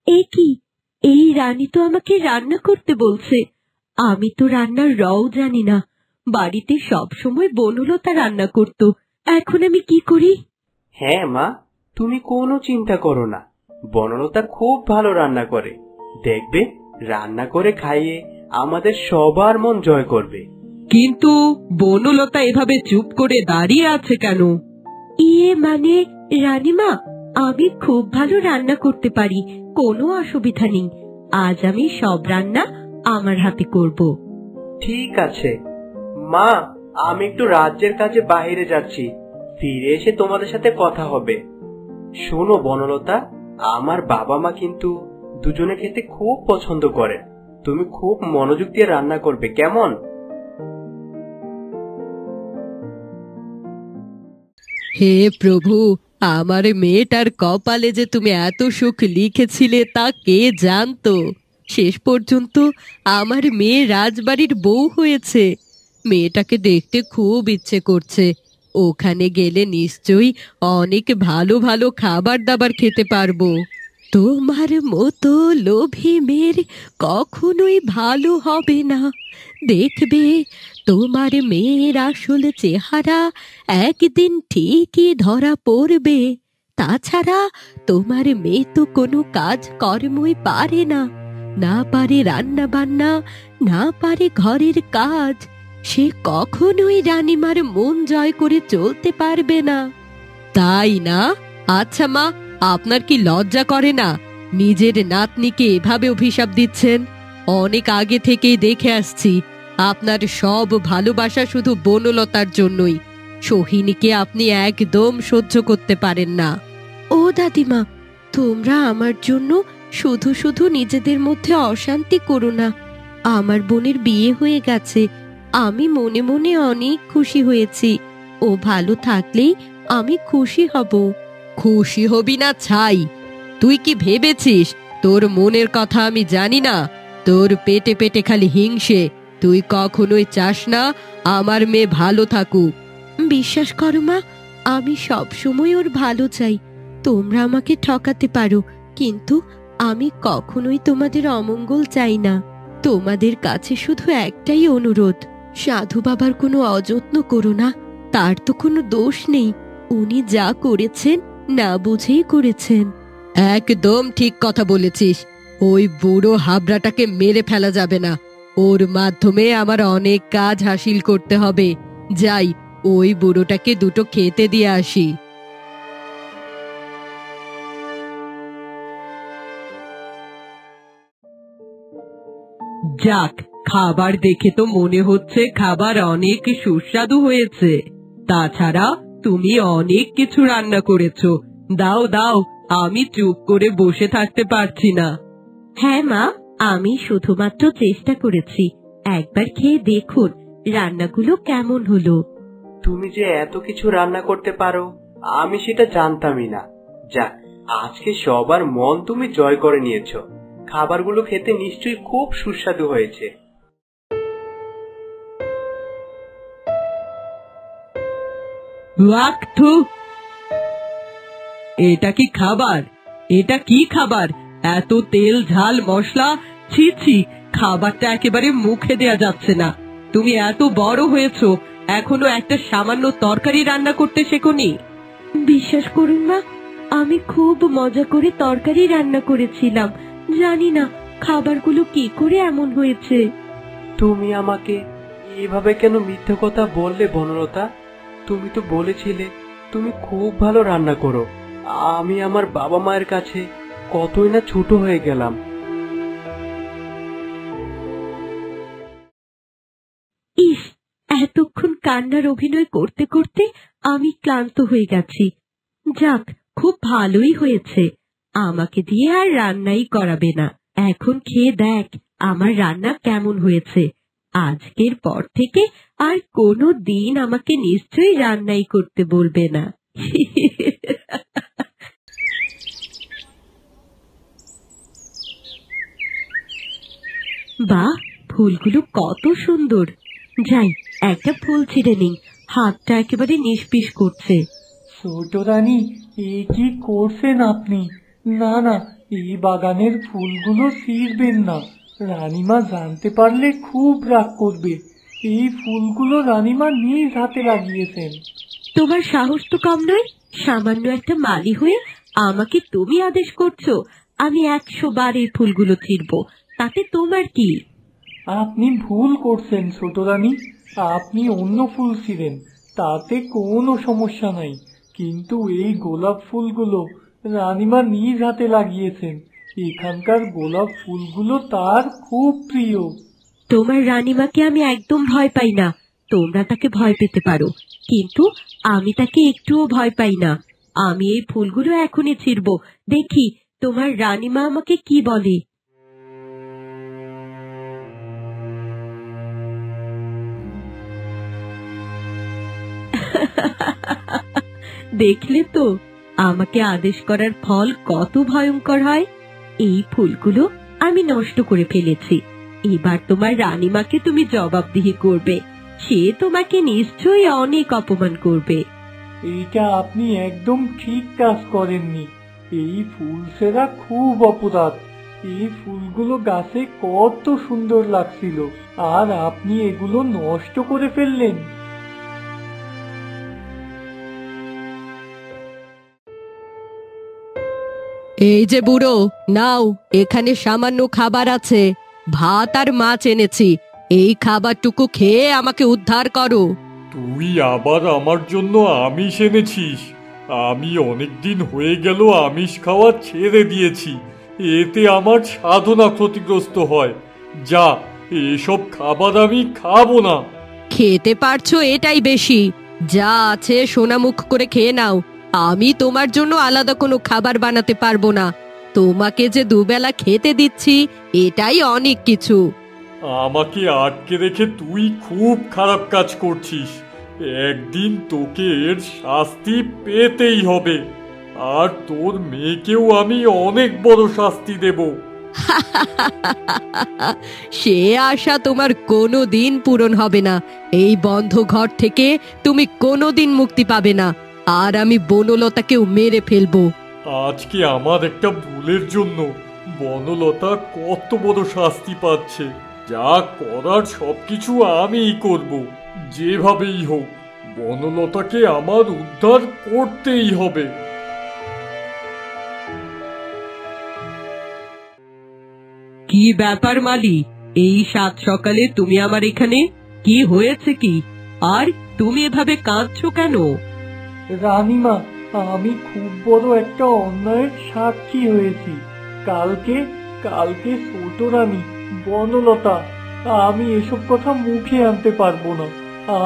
এ কি, এই রানী তো আমাকে রান্না করতে বলছে। আমি তো রান্নার রও জানি না। বাড়িতে সব সময় বনলতা রান্না করত। এখন আমি কি করি? হ্যাঁ মা, তুমি কোনো চিন্তা করো না, বনলতা খুব ভালো রান্না করে। দেখবে রান্না করে খাইয়ে আমাদের সবার মন জয় করবে। কিন্তু বনলতা এভাবে চুপ করে দাঁড়িয়ে আছে কেন? ইয়ে মানে রানীমা, আমি খুব ভালো রান্না করতে পারি, কোনো অসুবিধা নেই। আজ আমি সব রান্না আমার হাতে করব। ঠিক আছে মা, আমি একটু রাজ্যের কাজে বাইরে যাচ্ছি, ফিরে এসে তোমাদের সাথে কথা হবে। শোনো বনলতা, আমার বাবা মা কিন্তু দুজনে খেতে খুব পছন্দ করে। তুমি খুব মনোযোগ দিয়ে রান্না করবে, কেমন? হে প্রভু, আমার মেয়েটার কপালে যে তুমি এত সুখ লিখেছিলে তা কে জানতো। শেষ পর্যন্ত আমার মেয়ে রাজবাড়ির বউ হয়েছে। মেয়েটাকে দেখতে খুব ইচ্ছে করছে। ওখানে গেলে নিশ্চয়ই অনেক ভালো ভালো খাবার দাবার খেতে পারবো। তোমার মতো লোভী মেয়ের কখনোই ভালো হবে না। দেখবে তোমার মেয়ের আসল চেহারা একদিন ঠিকই ধরা পড়বে। তাছাড়া তোমার মেয়ে তো কোনো কাজ কর্মই পারে না, না পারে রান্না বান্না, না পারে ঘরের কাজ। সে কখনোই রানীমার মন জয় করে চলতে পারবে না, তাই না? আচ্ছা মা, আপনার কি লজ্জা করে না? নিজের নাতনিকে এভাবে অভিশাপ দিচ্ছেন। অনেক আগে থেকেই দেখে আসছি আপনার সব ভালোবাসা শুধু বনলতার জন্যই। সোহিনীকে আপনি একদম সহ্য করতে পারেন না। ও দাদিমা, তোমরা আমার জন্য শুধু শুধু নিজেদের মধ্যে অশান্তি করো না। আমার বোনের বিয়ে হয়ে গেছে, আমি মনে মনে অনেক খুশি হয়েছি। ও ভালো থাকলেই আমি খুশি হব। খুশি হবি না ছাই? তুই কি ভেবেছিস তোর মনের কথা আমি জানি না? তোর পেটে পেটে খালি হিংসে। তুই কখনোই চাস না আমার মেয়ে ভালো থাকুক। বিশ্বাস করো মা, আমি সব সময় ওর ভালো চাই। তোমরা আমাকে ঠকাতে পারো, কিন্তু আমি কখনোই তোমাদের অমঙ্গল চাই না। তোমাদের কাছে শুধু একটাই অনুরোধ, সাধু বাবার কোনো অযত্ন করো না। তার তো কোনো দোষ নেই, উনি যা করেছেন না বুঝেই করেছেন। একদম ঠিক কথা বলেছিস। ওই বুড়ো হাবড়াটাকে মেরে ফেলা যাবে না। ওর মাধ্যমে আমার অনেক কাজ হাসিল করতে হবে। যাই, ওই বুড়োটাকে দুটো খেতে দিয়ে আসি। যাক, খাবার দেখে তো মনে হচ্ছে খাবার অনেক সুস্বাদু হয়েছে। তাছাড়া তুমি অনেক কিছু রান্না করেছো। দাও দাও, আমি চুপ করে বসে থাকতে পারছি না। হ্যাঁ মা, আমি শুধুমাত্র চেষ্টা করেছি। একবার খেয়ে দেখুন রান্নাগুলো কেমন হলো। তুমি যে এত কিছু রান্না করতে পারো আমি সেটা জানতামই না। যাক, আজকে সবার মন তুমি জয় করে নিয়েছো। খাবারগুলো খেতে নিশ্চয়ই খুব সুস্বাদু হয়েছে। ওয়াক্থু, এটা কি খাবার? এটা কি খাবার? এত তেল ঝাল মশলা, ছি ছি, খাবারটা একেবারে মুখে দেয়া যাচ্ছে না। তুমি এত বড় হয়েছো, এখনো একটা সামান্য তরকারি রান্না করতে শেখোনি? বিশ্বাস করুন মা, আমি খুব মজা করে তরকারি রান্না করেছিলাম। জানি না খাবারগুলো কি করে এমন হয়েছে। তুমি আমাকে এভাবে কেন মিথ্যে কথা বললে বনলতা? তুমি তো বলেছিলে তুমি খুব ভালো রান্না করো। আমি আমার বাবা মায়ের কাছে কতই না ছোট হয়ে গেলাম। ইস, এতক্ষণ কান্নার অভিনয় করতে করতে আমি ক্লান্ত হয়ে গেছি। যাক, খুব ভালোই হয়েছে। আমাকে দিয়ে আর রান্নাই করাবে না। এখন খেয়ে দেখ আমার রান্না কেমন হয়েছে। আজকের পর থেকে আর কোনো দিন আমাকে নিশ্চয়ই রান্নাই করতে বলবে না। বাহ, ফুলগুলো কত সুন্দর। যাই, একটা ফুল ছিঁড়ে নিই, হাতটা একেবারে নিষ্পিস করছে। ছোট রানী, এ কি করছেন আপনি? না না, এই বাগানের ফুলগুলো ছিঁড়বেন না। রানীমা জানতে পারলে খুব রাগ করবে। এই ফুলগুলো রানীমা নিজ হাতে লাগিয়েছেন। তোমার সাহস তো কম নয়। সামান্য একটা মালি হয়ে আমাকে তুমি আদেশ করছো আমি 100 বার এই ফুলগুলো ছিঁড়বো, তাতে তোমার কি? আপনি ভুল করছেন ছোট রানী। আপনি অন্য ফুল ছিঁড়েন, তাতে কোনো সমস্যা নাই। কিন্তু এই গোলাপ ফুলগুলো রানীমা নিজ হাতে লাগিয়েছেন। এখানকার গোলাপ ফুলগুলো তার খুব প্রিয়। তোমার রানীমাকে আমি একদম ভয় পাই না। তোমরা তাকে ভয় পেতে পারো, কিন্তু আমি তাকে একটুও ভয় পাই না। আমি এই ফুলগুলো এখনই ছিঁড়বো, দেখি তোমার রানীমা আমাকে কি বলে। দেখলে তো আমাকে আদেশ করার ফল কত ভয়ঙ্কর হয়। এই ফুলগুলো আমি নষ্ট করে ফেলেছি। এবার তোমার রানীমাকে তুমি জবাবদিহি করবে। সে তোমাকে নিশ্চয়ই অনেক অপমান করবে। এইটা আপনি একদম ঠিক কাজ করেননি। এই ফুল ছেঁড়া খুব অপরাধ। এই ফুলগুলো গাছে কত সুন্দর লাগছিল, আর আপনি এগুলো নষ্ট করে ফেললেন। এই যে বুড়ো, নাও, এখানে সামান্য খাবার আছে, ভাত আর মাছ এনেছি। এই খাবারটুকু খেয়ে আমাকে উদ্ধার করো। তুই আবার আমার জন্য আমিষ এনেছিস? আমি অনেকদিন হয়ে গেল আমিষ খাওয়া ছেড়ে দিয়েছি। এতে আমার সাধনা ক্ষতিগ্রস্ত হয়। যা, এসব খাবার আমি খাবো না। খেতে পারছো এটাই বেশি। যা আছে সোনামুখ করে খেয়ে নাও। আমি তোমার জন্য আলাদা কোনো খাবার বানাতে পারবো না। তোমাকে যে দুবেলা খেতে দিচ্ছি এটাই অনেক কিছু। আমাকে আটকে রেখে তুই খুব খারাপ কাজ করছিস। একদিন তোকে এর শাস্তি পেতেই হবে। আর তোর মেয়েকেও আমি অনেক বড় শাস্তি দেব। সে আশা তোমার কোনো দিন পূরণ হবে না। এই বন্ধ ঘর থেকে তুমি কোনোদিন মুক্তি পাবে না। আর আমি বনলতাকেও মেরে ফেলবো। আজকে আমার একটা ভুলের জন্য বনলতা কত বড় শাস্তি পাচ্ছে। যা করার সবকিছু আমিই করব। যেভাবেই হোক বনলতাকে আমার উদ্ধার করতেই হবে। কি ব্যাপার মালি? এই সাত সকালে তুমি আমার এখানে? কি হয়েছে কি? আর তুমি এভাবে কাঁদছো কেন? রানীমা, আমি খুব বড় একটা অন্যায়ের সাক্ষী হয়েছি। কালকে কালকে ছোট রানী বনলতা, আমি এসব কথা মুখে আনতে পারবো না।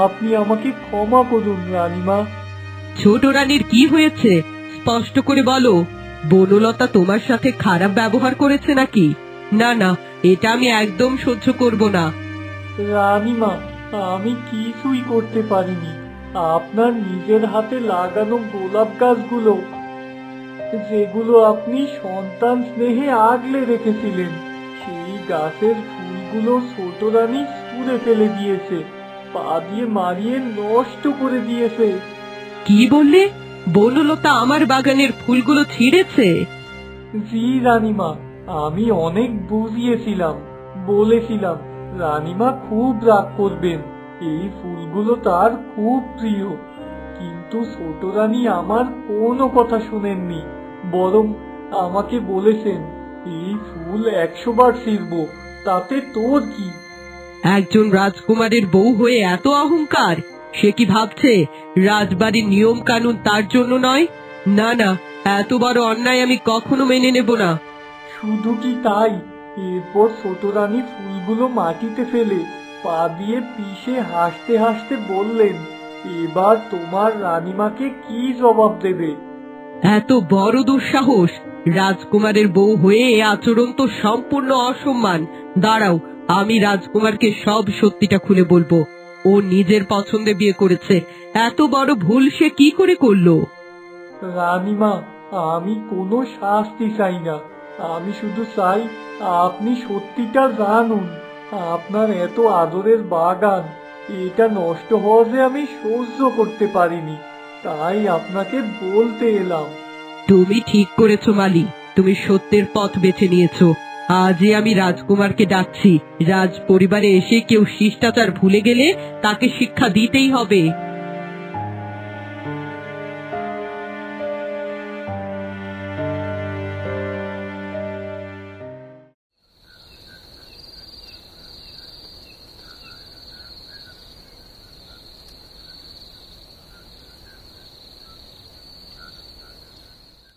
আপনি আমাকে ক্ষমা করুন রানীমা। ছোট রানীর কি হয়েছে স্পষ্ট করে বলো। বনলতা তোমার সাথে খারাপ ব্যবহার করেছে নাকি? না না, এটা আমি একদম সহ্য করব না। রানীমা, আমি কিছুই করতে পারিনি। আপনার নিজের হাতে লাগানো গোলাপ গাছগুলো, যেগুলো আপনি সন্তান স্নেহে আগলে রেখেছিলেন, সেই গাছের ফুলগুলো ছোট রানী ছুঁড়ে ফেলে দিয়েছে, পা দিয়ে মারিয়ে নষ্ট করে দিয়েছে। কি বললে? বনলতা আমার বাগানের ফুলগুলো ছিঁড়েছে? জি রানীমা, আমি অনেক বুঝিয়েছিলাম, বলেছিলাম রানীমা খুব রাগ করবেন, এই ফুলগুলো তার খুব প্রিয়। কিন্তু ছোট রানী আমার কোনো কথা শুনেননি, বরং আমাকে বলেছেন এই ফুল 100 বার ছিঁড়বো, তাতে তোর কি? একজন রাজকুমারের বউ হয়ে এত অহংকার! সে কি ভাবছে রাজবাড়ির নিয়ম কানুন তার জন্য নয়? না না, এত বড় অন্যায় আমি কখনো মেনে নেব না। শুধু কি তাই, এরপর ছোট রানী ফুলগুলো মাটিতে ফেলে পা দিয়ে পিষে হাসতে হাসতে বললেন, এবার তোমার রানীমাকে কি জবাব দেবে? এত বড় দুঃসাহস! রাজকুমারের বউ হয়ে এ আচরণ তো সম্পূর্ণ অসম্মান। দাঁড়াও, আমি রাজকুমারকে সব সত্যিটা খুলে বলবো। ও নিজের পছন্দে বিয়ে করেছে, এত বড় ভুল সে কি করে করলো? রানীমা, আমি কোনো শাস্তি চাই না, আমি শুধু চাই আপনি সত্যিটা জানুন। আপনার এত আদরের বাগান, এটা নষ্ট হওয়া যে আমি সহ্য করতে পারিনি। তাই আপনাকে বলতে এলাম। তুমি ঠিক করেছো মালি, তুমি সত্যের পথ বেছে নিয়েছো। আজই আমি রাজকুমারকে ডাকছি। রাজ পরিবারে এসে কেউ শিষ্টাচার ভুলে গেলে তাকে শিক্ষা দিতেই হবে।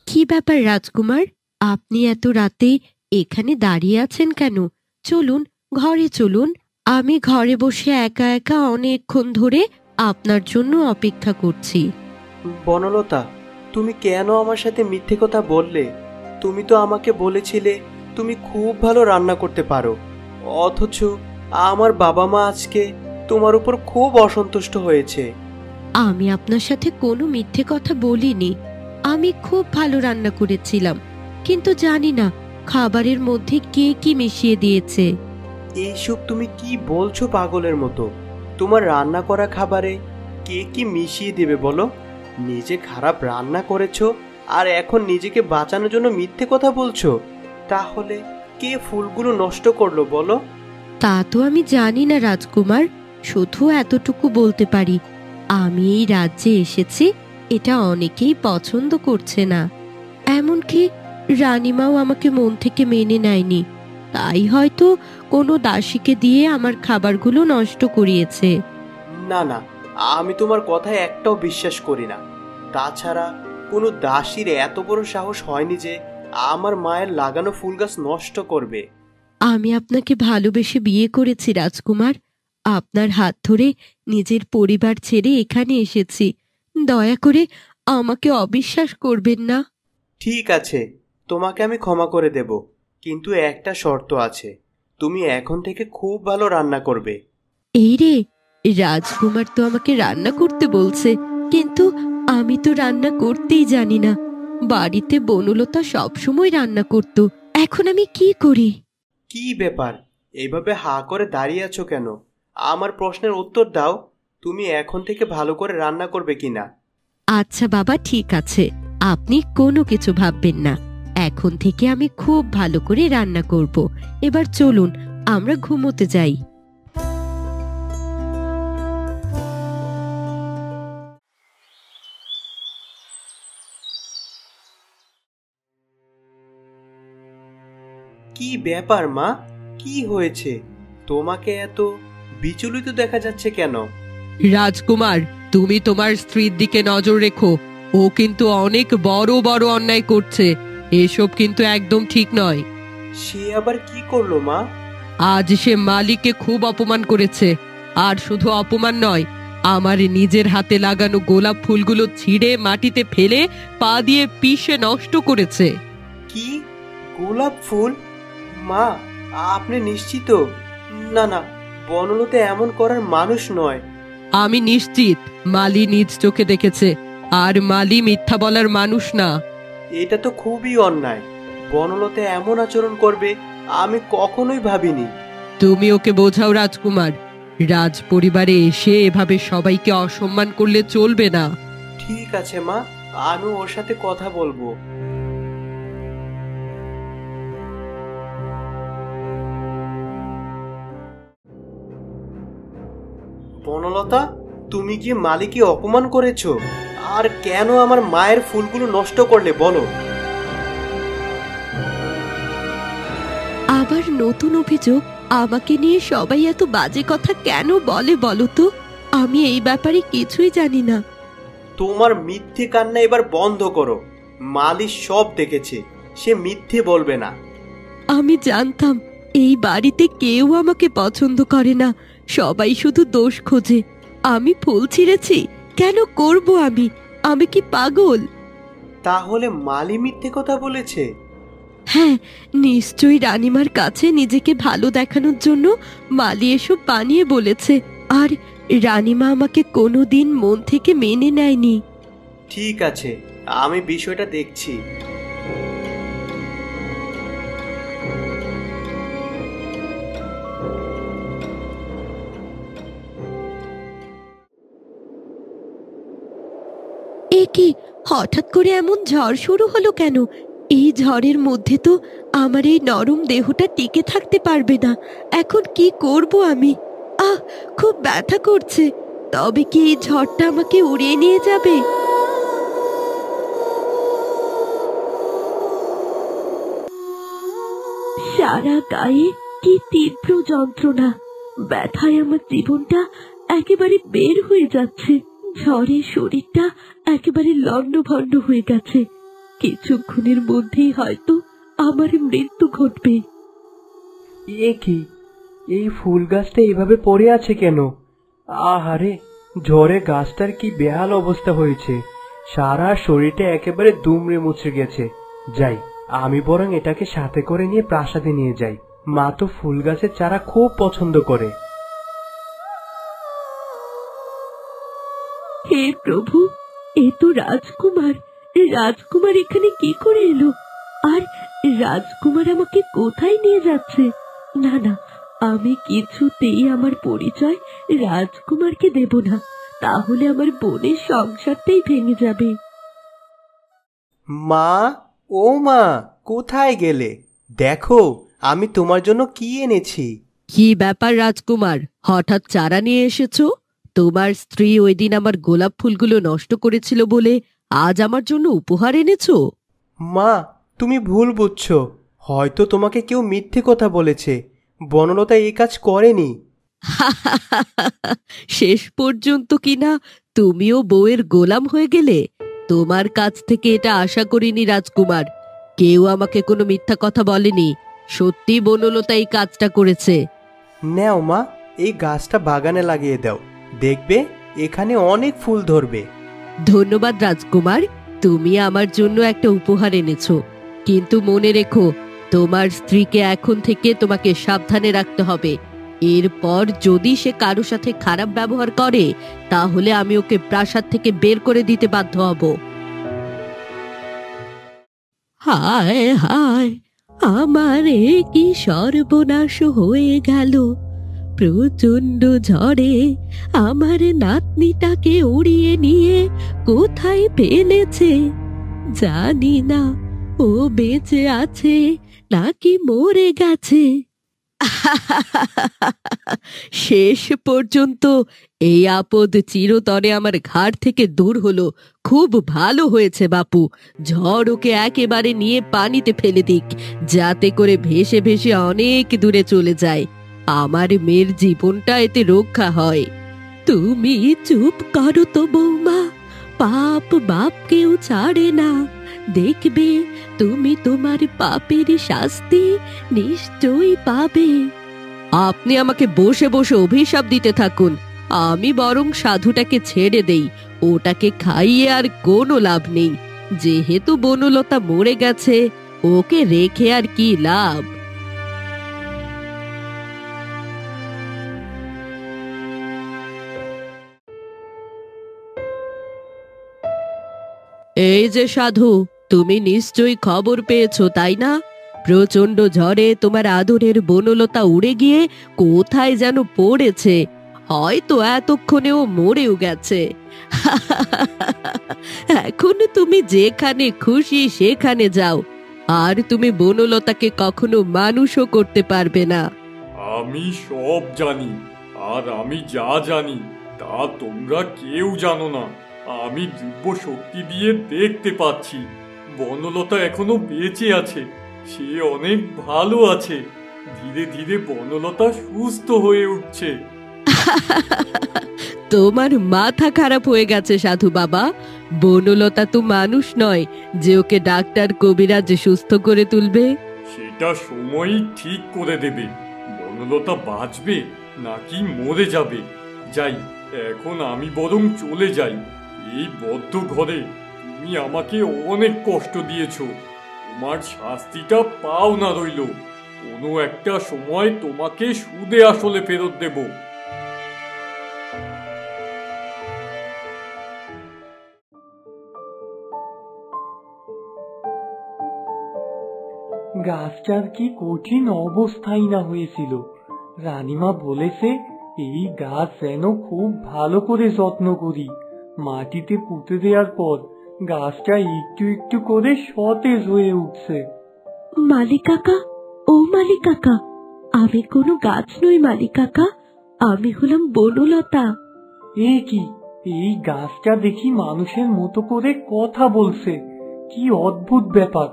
কি ব্যাপার রাজকুমার, আপনি এত রাতে এখানে দাঁড়িয়ে আছেন কেন? চলুন ঘরে চলুন, আমি ঘরে বসে একা একা অনেকক্ষণ ধরে আপনার জন্য অপেক্ষা করছি। বনলতা, তুমি কেন আমার সাথে মিথ্যে কথা বললে? তুমি তো আমাকে বলেছিলে তুমি খুব ভালো রান্না করতে পারো, অথচ আমার বাবা মা আজকে তোমার উপর খুব অসন্তুষ্ট হয়েছে। আমি আপনার সাথে কোনো মিথ্যে কথা বলিনি। আমি খুব ভালো রান্না করেছিলাম, কিন্তু জানি না খাবারের মধ্যে কে কি মিশিয়ে দিয়েছে। এইসব তুমি কি বলছো পাগলের মতো? তোমার রান্না করা খাবারে কে কি মিশিয়ে দেবে বলো? নিজে খারাপ রান্না করেছো আর এখন নিজেকে বাঁচানোর জন্য মিথ্যে কথা বলছো। তাহলে কে ফুলগুলো নষ্ট করলো বলো? তা তো আমি জানি না রাজকুমার, শুধু এতটুকু বলতে পারি আমি এই রাজ্যে এসেছি এটা অনেকেই পছন্দ করছে না। এমনকি রানীমাও আমাকে মন থেকে মেনে নেয়নি, তাই হয়তো কোনো দাসীকে দিয়ে আমার খাবারগুলো নষ্ট করিয়েছে। না না, আমি তোমার কথায় একটাও বিশ্বাস করি না। তাছাড়া কোনো দাসীর এত বড় সাহস হয়নি যে আমার মায়ের লাগানো ফুল গাছ নষ্ট করবে। আমি আপনাকে ভালোবেসে বিয়ে করেছি রাজকুমার, আপনার হাত ধরে নিজের পরিবার ছেড়ে এখানে এসেছি। দয়া করে আমাকে অবিশ্বাস করবেন না। ঠিক আছে, তোমাকে আমি ক্ষমা করে দেব, কিন্তু একটা শর্ত আছে। তুমি এখন থেকে খুব ভালো রান্না করবে। এই রে, রাজকুমার তো আমাকে রান্না করতে বলছে, কিন্তু আমি তো রান্না করতেই জানি না। বাড়িতে বনলতা সবসময় রান্না করত, এখন আমি কি করি? কি ব্যাপার, এইভাবে হা করে দাঁড়িয়ে আছো কেন? আমার প্রশ্নের উত্তর দাও, তুমি এখন থেকে ভালো করে রান্না করবে কিনা? আচ্ছা বাবা, ঠিক আছে, আপনি কোনো কিছু ভাববেন না। এখন থেকে আমি খুব ভালো করে রান্না করব। এবার চলুন আমরা ঘুমোতে যাই। কি ব্যাপার মা, কি হয়েছে? তোমাকে এত বিচলিত দেখা যাচ্ছে কেন? রাজকুমার, তুমি তোমার স্ত্রীর দিকে নজর রেখো। ও কিন্তু অনেক বড় বড় অন্যায় করছে, এসব কিন্তু একদম ঠিক নয়। সে আবার কি করলো মা? আজ সে মালিককে খুব অপমান করেছে। আর শুধু অপমান নয়, আমার নিজের হাতে লাগানো গোলাপ ফুলগুলো ছিঁড়ে মাটিতে ফেলে পা দিয়ে পিষে নষ্ট করেছে। কি, গোলাপ ফুল? মা, আপনি নিশ্চিত? না না, বনলতা এমন করার মানুষ নয়। আমি নিশ্চিত মালি নিজ চোখে দেখেছে, আর মালি মিথ্যা বলার মানুষ না। এটা তো খুবই অন্যায়। বনলতা এমন আচরণ করবে আমি কখনোই ভাবিনি। তুমি ওকে বোঝাও রাজকুমার, রাজ পরিবারে এসে এভাবে সবাইকে অসম্মান করলে চলবে না। ঠিক আছে মা, আমি ওর সাথে কথা বলবো। বনলতা, তুমি কি মালিককে অপমান করেছো? আর কেন আমার মায়ের ফুলগুলো নষ্ট করলে বলো? আবার নতুন অভিযোগ? আমাকে নিয়ে সবাই এত বাজে কথা কেন বলে বলো তো? আমি এই ব্যাপারে কিছুই জানি না। তোমার মিথ্যে কান্না এবার বন্ধ করো। মালিক সব দেখেছে, সে মিথ্যে বলবে না। আমি জানতাম এই বাড়িতে কেউ আমাকে পছন্দ করে না, সবাই শুধু দোষ খোঁজে। আমি ফুল ছিঁড়েছি, কেন করব আমি? আমি কি পাগল? তাহলে মালি মিথ্যে কথা বলেছে? হ্যাঁ, নিশ্চয়ই রানীমার কাছে নিজেকে ভালো দেখানোর জন্য মালি এসব বানিয়ে বলেছে। আর রানীমা আমাকে কোনোদিন মন থেকে মেনে নেয়নি। ঠিক আছে, আমি বিষয়টা দেখছি। কি হঠাৎ করে এমন ঝড় শুরু হলো কেন? এই ঝড়ের মধ্যে তো আমার এই নরম দেহটা টিকে থাকতে পারবে না। এখন কি করব আমি? খুব ব্যথা করছে। তবে কি এই ঝড়টা আমাকে উড়িয়ে নিয়ে যাবে? সারা গায়ে কি তীব্র যন্ত্রণা! ব্যথায় আমার জীবনটা একেবারে বের হয়ে যাচ্ছে। ঝড়ে শরীরটা একেবারে লণ্ডভণ্ড হয়ে গেছে। কিছুক্ষণের মধ্যেই হয়তো আমার মৃত্যু ঘটবে। এ কি, এই ফুল গাছটা এভাবে পড়ে আছে কেন? আহারে, ঝড়ে গাছটার কি বেহাল অবস্থা হয়েছে। সারা শরীরটা একেবারে দুমড়ে মুচড়ে গেছে। যাই, আমি বরং এটাকে সাথে করে নিয়ে প্রাসাদে নিয়ে যাই। মা তো ফুল গাছের চারা খুব পছন্দ করে। হে প্রভু, এ তো রাজকুমার। রাজকুমার এখানে কি করে এলো? আর রাজকুমার আমাকে কোথায় নিয়ে যাচ্ছে? না না, আমি কিছুতেই আমার পরিচয় রাজকুমারকে দেব না। তাহলে আমার বোনের সংসারটাই ভেঙে যাবে। মা, ও মা, কোথায় গেলে? দেখো, আমি তোমার জন্য কি এনেছি। কি ব্যাপার রাজকুমার, হঠাৎ চারা নিয়ে এসেছো? তোমার স্ত্রী ওই দিন আমার গোলাপ ফুলগুলো নষ্ট করেছিল বলে আজ আমার জন্য উপহার এনেছো? মা, তুমি ভুল বুঝছো। হয়তো তোমাকে কেউ মিথ্যে কথা বলেছে। বনলতা এই কাজ করেনি। শেষ পর্যন্ত কিনা তুমিও বউয়ের গোলাম হয়ে গেলে? তোমার কাছ থেকে এটা আশা করিনি রাজকুমার। কেউ আমাকে কোনো মিথ্যা কথা বলেনি। সত্যি বনলতা এই কাজটা করেছে। নাও মা, এই গাছটা বাগানে লাগিয়ে দাও। দেখবে এখানে অনেক ফুল ধরবে। ধন্যবাদ রাজকুমার, তুমি আমার জন্য একটা উপহার এনেছো। কিন্তু মনে রেখো, তোমার স্ত্রীকে এখন থেকে তোমাকে সাবধানে রাখতে হবে। এরপর যদি সে কারো সাথে খারাপ ব্যবহার করে, তাহলে আমি ওকে প্রাসাদ থেকে বের করে দিতে বাধ্য হব। হায় হায়, আমার এ কি সর্বনাশ হয়ে গেল! প্রচন্ড ঝড়ে আমার নাতনিটাকে উড়িয়ে নিয়ে কোথায় ফেলেছে জানি না। ও বেঁচে আছে নাকি মরে গেছে? শেষ পর্যন্ত এই আপদ চিরতরে আমার ঘাড় থেকে দূর হলো। খুব ভালো হয়েছে বাপু। ঝড় ওকে একেবারে নিয়ে পানিতে ফেলে দিক, যাতে করে ভেসে ভেসে অনেক দূরে চলে যায়। আমার মেয়ের জীবনটা এতে রক্ষা হয়। তুমি চুপ করো তো বৌমা। পাপ বাপকেও ছাড়ে না। দেখবে তুমি তোমার পাপের শাস্তি নিশ্চয়ই পাবে। আপনি আমাকে বসে বসে অভিশাপ দিতে থাকুন। আমি বরং সাধুটাকে ছেড়ে দেই। ওটাকে খাইয়ে আর কোনো লাভ নেই। যেহেতু বনলতা মরে গেছে, ওকে রেখে আর কি লাভ? এই যে সাধু, তুমি নিশ্চয়ই খবর পেয়েছো তাই না? প্রচন্ড ঝড়ে তোমার আদরের বনলতা উড়ে গিয়ে কোথায় যেন পড়েছে। হয়তো এতক্ষণেও মরেও গেছে। এখন তুমি যেখানে খুশি সেখানে যাও। আর তুমি বনলতাকে কখনো মানুষও করতে পারবে না। আমি সব জানি, আর আমি যা জানি তা তোমরা কেউ জানো না। আমি দিব্য শক্তি দিয়ে দেখতে পাচ্ছি বনলতা এখনো বেঁচে আছে। সে অনেক ভালো আছে। ধীরে ধীরে বনলতা সুস্থ হয়ে উঠছে। তোমার মাথা খারাপ হয়ে গেছে সাধু বাবা। বনলতা তো মানুষ নয় যে ওকে ডাক্তার কবিরাজ সুস্থ করে তুলবে। সেটা সময়ই ঠিক করে দেবে বনলতা বাঁচবে নাকি মরে যাবে। যাই, এখন আমি বরং চলে যাই। এই বদ্ধ ঘরে তুমি আমাকে অনেক কষ্ট দিয়েছো। তোমার শাস্তিটা পাও না রইল। কোনো একটা সময় তোমাকে সুদে আসলে ফেরত দেব। গাছটার কি কঠিন অবস্থাই না হয়েছিল। রানীমা বলেছে এই গাছ যেন খুব ভালো করে যত্ন করি। মাটিতে পুঁতে দেওয়ার পর গাছটা একটু একটু করে সতেজ হয়ে উঠছে। মালিক কাকা, ও মালিক কাকা, আমি কোনো গাছ নই মালিক কাকা, আমি হলাম বনলতা। এ কি, এই গাছটা দেখি মানুষের মতো করে কথা বলছে। কি অদ্ভুত ব্যাপার,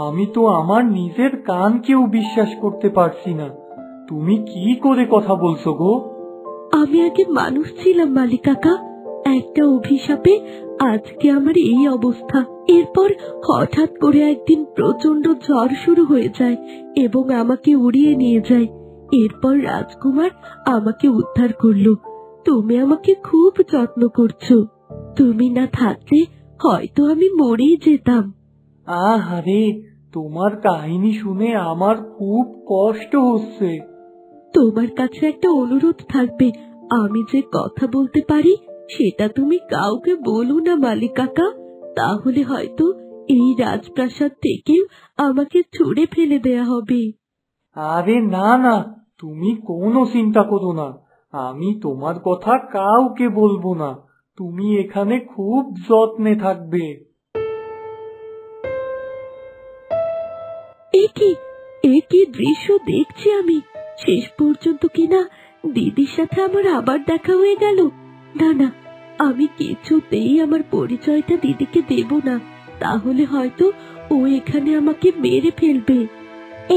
আমি তো আমার নিজের কানকেও বিশ্বাস করতে পারছি না। তুমি কি করে কথা বলছো গো? আমি আগে মানুষ ছিলাম মালিক কাকা, একটা অভিশাপে আজকে আমার এই অবস্থা। এরপর হঠাৎ করে একদিন প্রচন্ড ঝড় শুরু হয়ে যায় এবং আমাকে উড়িয়ে নিয়ে যায়। এরপর রাজকুমার আমাকে উদ্ধার করলো। তুমি আমাকে খুব যত্ন করছো, তুমি না থাকলে হয়তো আমি মরেই যেতাম। আহারে, তোমার কাহিনী শুনে আমার খুব কষ্ট হচ্ছে। তোমার কাছে একটা অনুরোধ থাকবে, আমি যে কথা বলতে পারি সেটা তুমি কাউকে বলো না মালিক কাকা, তাহলে হয়তো এই রাজপ্রাসাদ থেকেও আমাকে ছুড়ে ফেলে দেয়া হবে। আরে না না, তুমি কোনো চিন্তা করো না, আমি তোমার কথা কাউকে বলবো না। তুমি এখানে খুব যত্নে থাকবে। এ কি দৃশ্য দেখছি আমি! শেষ পর্যন্ত কিনা দিদির সাথে আমার আবার দেখা হয়ে গেল। না না, আমি কিছুতেই আমার পরিচয়টা দিদিকে দেব না, তাহলে হয়তো ও এখানে আমাকে মেরে ফেলবে।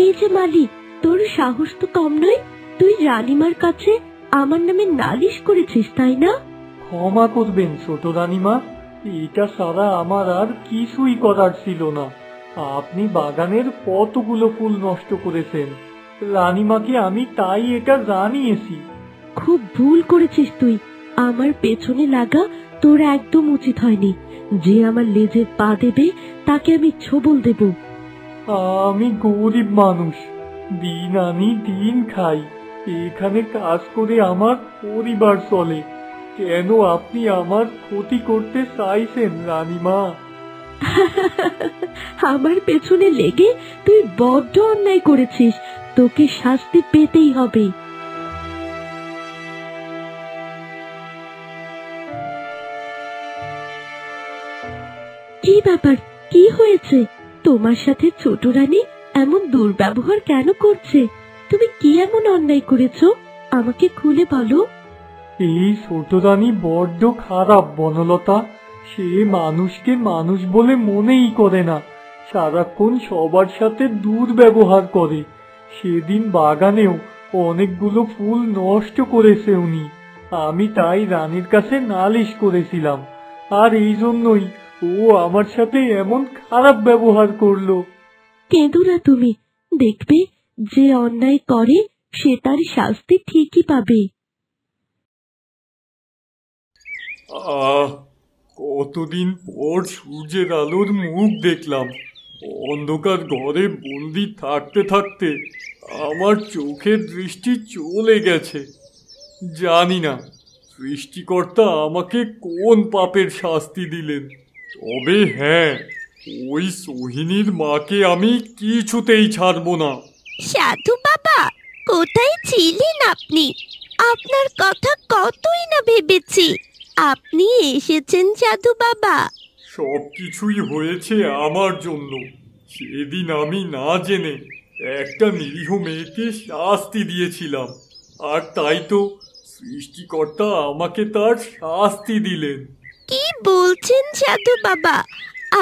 এই যে মালিক, তোর সাহস তো কম নয়, তুই রানীমার কাছে আমার নামে নালিশ করেছিস তাই না? ক্ষমা করবেন ছোট রানীমা, এটা ছাড়া আমার আর কিছুই করার ছিল না। আপনি বাগানের কতগুলো ফুল নষ্ট করেছেন, রানীমাকে আমি তাই এটা জানিয়েছি। খুব ভুল করেছিস তুই, আমার পেছনে লাগা তোর একদম উচিত হয়নি। যে আমার লেজে পা দেবে তাকে আমি ছোবল দেব। আমি গরিব মানুষ, দিন আনি দিন খাই, এখানে কাজ করে আমার পরিবার চলে। কেন আপনি আমার ক্ষতি করতে চাইছেন রানীমা? আমার পেছনে লেগে তুই বড্ড অন্যায় করেছিস, তোকে শাস্তি পেতেই হবে। কি ব্যাপার, কি হয়েছে? তোমার সাথে ছোট রানী এমন দুর্ব্যবহার কেন করছে? তুমি কি এমন অন্যায় করেছো, আমাকে খুলে বলো। এই ছোট রানী বড্ড খারাপ বনলতা, সে মানুষকে মানুষ বলে মনেই করে না, সারাক্ষণ সবার সাথে দুর্ব্যবহার করে। সেদিন বাগানেও অনেকগুলো ফুল নষ্ট করেছে উনি, আমি তাই রানীর কাছে নালিশ করেছিলাম, আর এই জন্যই ও আমার সাথে এমন খারাপ ব্যবহার করলো। কেঁদো না তুমি, দেখবে যে অন্যায় করে সে তার শাস্তি ঠিকই পাবে। কতদিন পর সূর্যের আলোর মুখ দেখলাম। অন্ধকার ঘরে বন্দি থাকতে থাকতে আমার চোখের দৃষ্টি চলে গেছে। জানি না সৃষ্টিকর্তা আমাকে কোন পাপের শাস্তি দিলেন, তবে হ্যাঁ, ওই সোহিনীর মাকে আমি কিছুতেই ছাড়বো না। সাধু বাবা, কোথায় ছিলেন আপনি? আপনার কথা কতই না ভেবেছি, আপনি এসেছেন সাধু বাবা। সবকিছুই হয়েছে আমার জন্য। সেদিন আমি না জেনে একটা নিরীহ মেয়েকে শাস্তি দিয়েছিলাম, আর তাই তো সৃষ্টিকর্তা আমাকে তার শাস্তি দিলেন। কি বলছেন সাধু বাবা?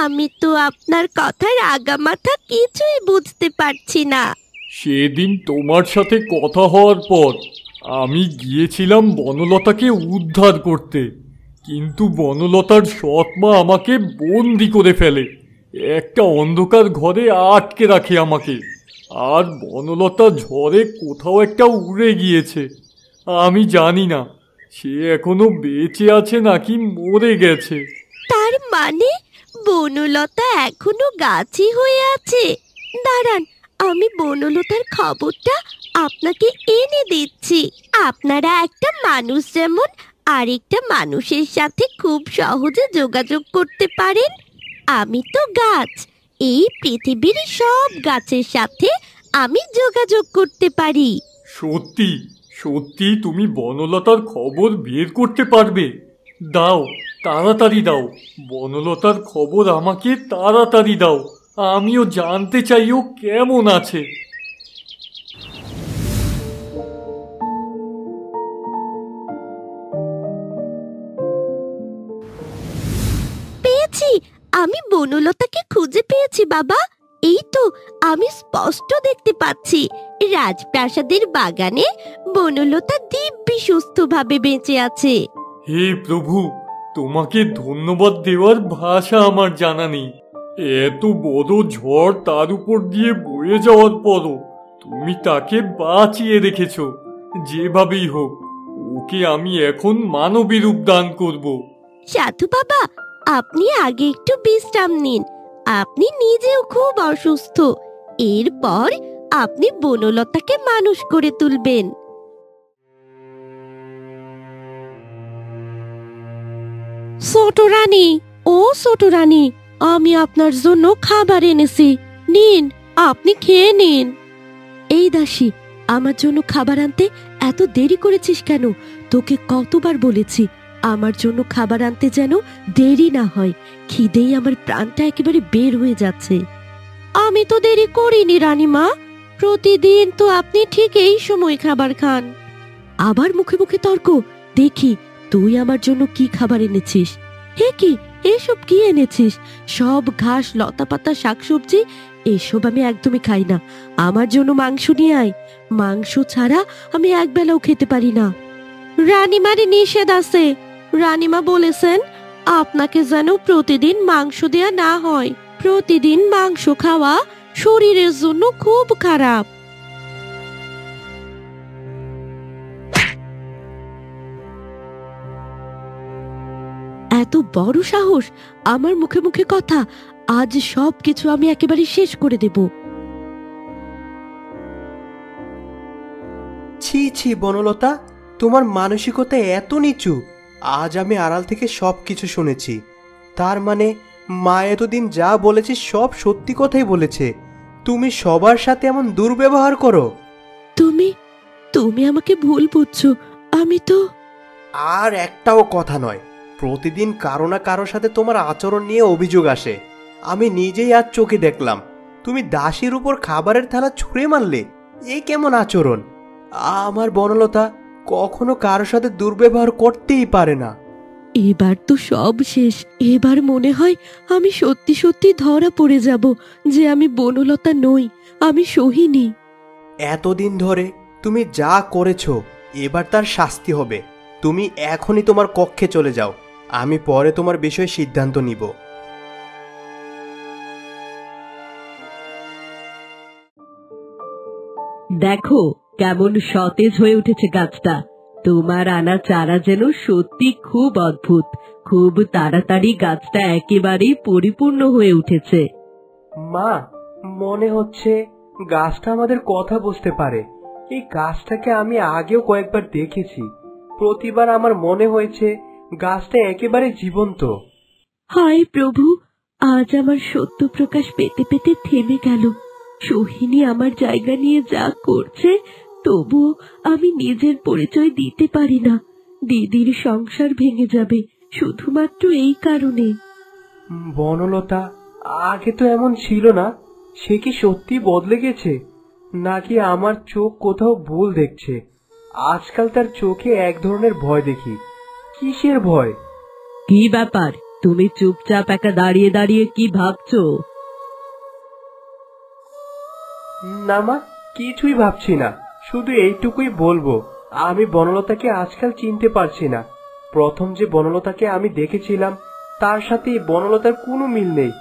আমি তো আপনার কথার আগামাথা কিছুই বুঝতে পারছি না। সেদিন তোমার সাথে কথা হওয়ার পর আমি গিয়েছিলাম বনলতাকে উদ্ধার করতে, কিন্তু বনলতার সৎ মা আমাকে বন্দি করে ফেলে, একটা অন্ধকার ঘরে আটকে রাখে আমাকে। আর বনলতা ঝড়ে কোথাও একটা উড়ে গিয়েছে, আমি জানি না সে এখনো বেঁচে আছে নাকি মরে গেছে। তার মানে বনলতা এখনো গাছই হয়ে আছে? দাঁড়ান, আমি বনলতার খবরটা আপনাকে এনে দিচ্ছি। আপনারা একটা মানুষ যেমন আরেকটা মানুষের সাথে খুব সহজে যোগাযোগ করতে পারেন, আমি তো গাছ, এই পৃথিবীর সব গাছের সাথে আমি যোগাযোগ করতে পারি। সত্যি সত্যি তুমি বনলতার খবর বের করতে পারবে? দাও, তাড়াতাড়ি দাও, বনলতার খবর আমাকে তাড়াতাড়ি দাও। আমিও জানতে চাই ও কেমন আছে। পেয়েছি, আমি বনলতাকে খুঁজে পেয়েছি বাবা। এই তো আমি স্পষ্ট দেখতে পাচ্ছি রাজপ্রাসাদের বাগানে বনলতা দিব্যি সুস্থভাবে বেঁচে আছে। হে প্রভু, তোমাকে ধন্যবাদ দেওয়ার ভাষা আমার জানা নেই। এত বড় ঝড় তার উপর দিয়ে বয়ে যাওয়ার পরও তুমি তাকে বাঁচিয়ে রেখেছ। যেভাবেই হোক ওকে আমি এখন মানবী রূপ দান করব। সাধু বাবা, আপনি আগে একটু বিশ্রাম নিন। আপনি নিজেও খুব অসুস্থ। এরপর আপনি বনলতাকে মানুষ করে তুলবেন। ছোট রানী, ও ছোট রানী, আমি আপনার জন্য খাবার এনেছি, নিন, আপনি খেয়ে নিন। এই দাসী, আমার জন্য খাবার আনতে এত দেরি করেছিস কেন? তোকে কতবার বলেছি আমার জন্য খাবার আনতে যেন দেরি না হয়। খিদেই আমার প্রাণটা একেবারে বের হয়ে যাচ্ছে। আমি তো দেরি করিনি রানীমা, প্রতিদিন তো আপনি ঠিক এই সময় খাবার খান। আবার মুখে মুখে তর্ক। দেখি তুই আমার জন্য কি খাবার এনেছিস। হে কি, এসব কি এনেছিস? সব ঘাস, লতা পাতা, শাকসবজি, এসব আমি একদমই খাই না। আমার জন্য মাংস নিয়ে আয়। মাংস ছাড়া আমি একবেলাও খেতে পারি না। রানীমার নিষেধ আছে। রানীমা বলেছেন আপনাকে যেন প্রতিদিন মাংস দেয়া না হয়। প্রতিদিন মাংস খাওয়া শরীরের জন্য খুব খারাপ। এত বড় সাহস, আমার মুখে মুখে কথা। আজ সব কিছু আমি একেবারে শেষ করে দেব। ছি ছি বনলতা, তোমার মানসিকতা এত নিচু। আজ আমি আড়াল থেকে সব কিছু শুনেছি। তার মানে মা এতদিন যা বলেছে সব সত্যি কথাই বলেছে। তুমি সবার সাথে এমন দুর্ব্যবহার করো। তুমি তুমি আমাকে ভুল বুঝছো। আমি তো আর একটাও কথা নয়, প্রতিদিন কারো না কারোর সাথে তোমার আচরণ নিয়ে অভিযোগ আসে। আমি নিজেই আজ চোখে দেখলাম তুমি দাসীর উপর খাবারের থালা ছুঁড়ে মারলে। এ কেমন আচরণ? আমার বনলতা কখনো কারোর সাথে দুর্ব্যবহার করতেই পারে না। এবার তো সব শেষ। এবার মনে হয় আমি সত্যি সত্যি ধরা পড়ে যাব যে আমি বনলতা নই, আমি সোহিনী। এতদিন ধরে তুমি যা করেছো এবার তার শাস্তি হবে। তুমি এখনই তোমার কক্ষে চলে যাও, আমি পরে তোমার বিষয়ে সিদ্ধান্ত নিব। দেখো কেমন সতেজ হয়ে উঠেছে গাছটা। তোমার আনা চারা যেন সত্যি খুব অদ্ভুত। খুব তাড়াতাড়ি গাছটা একেবারেই পরিপূর্ণ হয়ে উঠেছে। মা, মনে হচ্ছে গাছটা আমাদের কথা বুঝতে পারে। এই গাছটাকে আমি আগেও কয়েকবার দেখেছি। প্রতিবার আমার মনে হয়েছে গাছটা একেবারে জীবন্ত। হায় প্রভু, আজ আমার সত্য প্রকাশ পেতে পেতে থেমে গেল। সোহিনী আমার জায়গা নিয়ে যা করছে, তবুও আমি নিজের পরিচয় দিতে পারি না। দিদির সংসার ভেঙে যাবে শুধুমাত্র এই কারণে। বনলতা আগে তো এমন ছিল না। সে কি সত্যি বদলে গেছে, নাকি আমার চোখ কোথাও ভুল দেখছে? আজকাল তার চোখে এক ধরনের ভয় দেখি। কিসের ভয়? কি ব্যাপার, তুমি চুপচাপ একা দাঁড়িয়ে দাঁড়িয়ে কি ভাবছো? না মা, কিছুই ভাবছি না। শুধু এইটুকুই বলবো, আমি বনলতাকে আজকাল চিনতে পারছি না। প্রথম যে বনলতাকে আমি দেখেছিলাম তার সাথে এই বনলতার কোনো মিল নেই।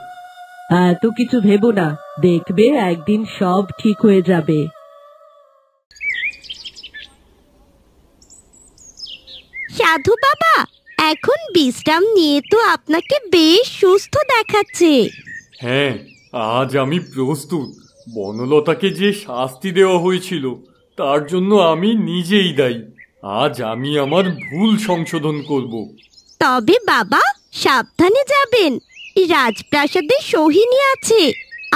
এত কিছু ভেবো না, দেখবে একদিন সব ঠিক হয়ে যাবে। সাধু বাবা, এখন বিশ্রাম নিয়ে তো আপনাকে বেশ সুস্থ দেখাচ্ছে। হ্যাঁ, আজ আমি প্রস্তুত। বনলতাকে যে শাস্তি দেওয়া হয়েছিল তার জন্য আমি নিজেই দায়ী। আজ আমি আমার ভুল সংশোধন করব। তবে বাবা সাবধানে যাবেন, রাজপ্রাসাদে সোহিনী আছে।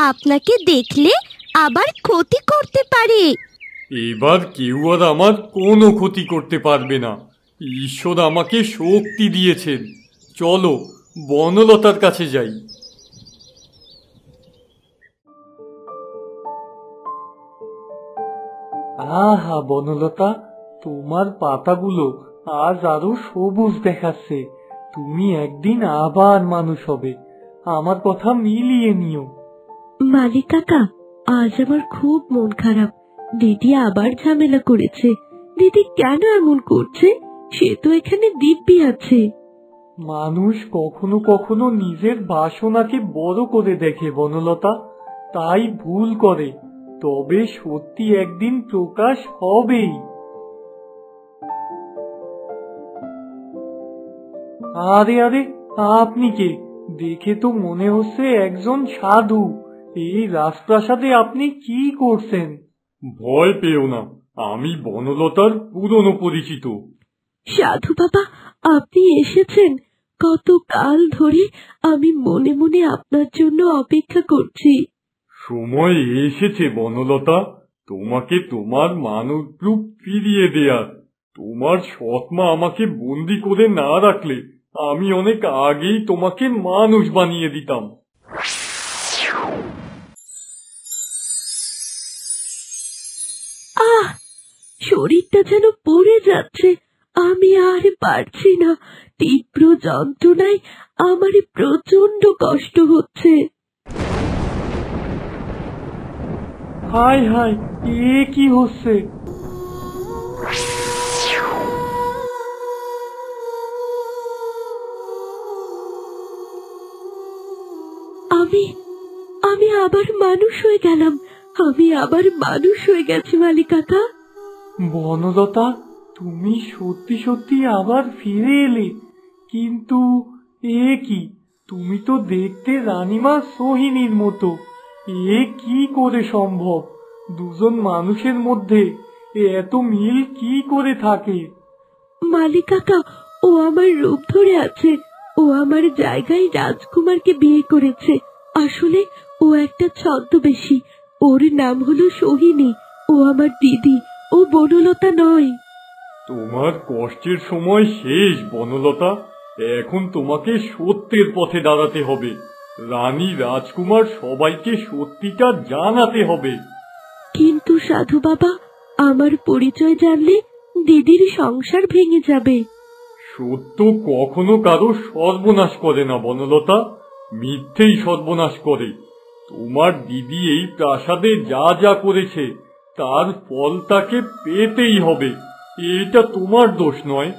আপনাকে দেখলে আবার ক্ষতি করতে পারে। এবার কেউ আর আমার কোনো ক্ষতি করতে পারবে না। ঈশ্বর আমাকে শক্তি দিয়েছেন। চলো বনলতার কাছে যাই। আহা বনলতা, তোমার পাতাগুলো আজ আরো সবুজ দেখাচ্ছে। তুমি একদিন আবার মানুষ হবে, আমার কথা মিলিয়ে নিও। মালিক কাকা, আজ আমার খুব মন খারাপ। দিদি আবার ঝামেলা করেছে। দিদি কেন এমন করছে? সে তো এখানে দিব্যি আছে। মানুষ কখনো কখনো নিজের বাসনাকে বড় করে দেখে বনলতা, তাই ভুল করে। তবে সত্যি একদিন প্রকাশ হবেই। আরে আরে, আপনি কে? দেখে তো মনে হচ্ছে একজন সাধু। এই রাজপ্রাসাদে আপনি কি করছেন? ভয় পেও না, আমি বনলতার পুরনো পরিচিত। সাধু বাবা, আপনি এসেছেন? কত কাল ধরে আমি মনে মনে আপনার জন্য অপেক্ষা করছি। সময় এসেছে বনলতা, তোমাকে তোমার মানব রূপ ফিরিয়ে দেয়ার। তোমার সৎমা আমাকে বন্দি করে না রাখলে আমি অনেক আগেই তোমাকে মানুষ বানিয়ে দিতাম। আহ, শরীরটা যেন পড়ে যাচ্ছে। আমি আর পারছি না। তীব্র যন্ত্রণায় আমার প্রচন্ড কষ্ট হচ্ছে। হায় হায়, এ কি হচ্ছে? আমি আমি আবার মানুষ হয়ে গেলাম। আমি আবার মানুষ হয়ে গেছি মালিক কাকা। বনলতা, তুমি সত্যি সত্যি আবার ফিরে এলে। কিন্তু এ কি? তুমি তো দেখতে রানীমা সোহিনীর মতো। এ কি করে সম্ভব? দুজন মানুষের মধ্যে এত মিল কি করে থাকে? মালিক কাকা, ও আমার রূপ ধরে আছে। ও আমার জায়গায় রাজকুমারকে বিয়ে করেছে। আসলে ও একটা ছদ্মবেশী। ওর নাম হলো সোহিনী। ও আমার দিদি, ও বনলতা নয়। তোমার কষ্টের সময় শেষ বনলতা, এখন তোমাকে সত্যের পথে দাঁড়াতে হবে। রানী, রাজকুমার সবাইকে সত্যিটা জানাতে হবে। কিন্তু সাধু বাবা, আমার পরিচয় জানলে দিদির সংসার ভেঙে যাবে। সত্য কখনো কারো সর্বনাশ করে না বনলতা, মিথ্যেই সর্বনাশ করে। তোমার দিদি এই প্রাসাদে যা যা করেছে তার ফল তাকে পেতেই হবে। এটা তোমার দোষ নয়।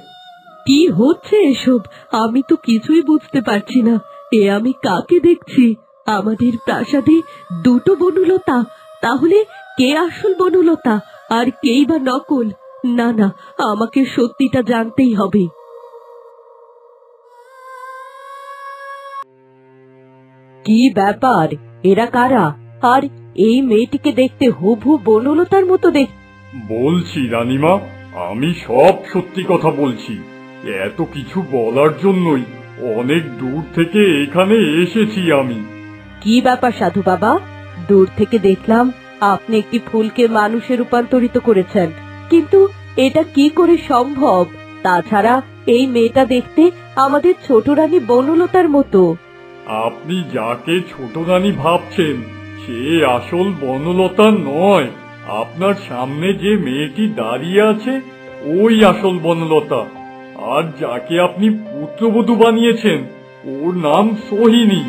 কি হচ্ছে এসব? আমি তো কিছুই বুঝতে পারছি না। এ আমি কাকে দেখছি? আমাদের প্রাসাদে দুটো বনলতা। তাহলে কে আসল বনলতা আর কেই বা নকল? না না, আমাকে সত্যিটা জানতেই হবে। কি ব্যাপার? এরা কারা? আর এই মেয়েটিকে দেখতে হুবহু বনলতার মতো দেখ। বলছি রানীমা, আমি সব সত্যি কথা বলছি। এত কিছু বলার জন্যই অনেক দূর থেকে এখানে এসেছি আমি। কি ব্যাপার সাধু বাবা? দূর থেকে দেখলাম আপনি একটি ফুলকে মানুষে রূপান্তরিত করেছেন, কিন্তু এটা কি করে সম্ভব? তাছাড়া এই মেয়েটা দেখতে আমাদের ছোট রানী বনলতার মতো। আপনি যাকে ছোট রানী ভাবছেন সে আসল বনলতা নয়। আপনার সামনে যে মেয়েটি দাঁড়িয়ে আছে ওই আসল বনলতা। আর যাকে আপনি পুত্রবধূ বানিয়েছেন ওর নাম সোহিনী।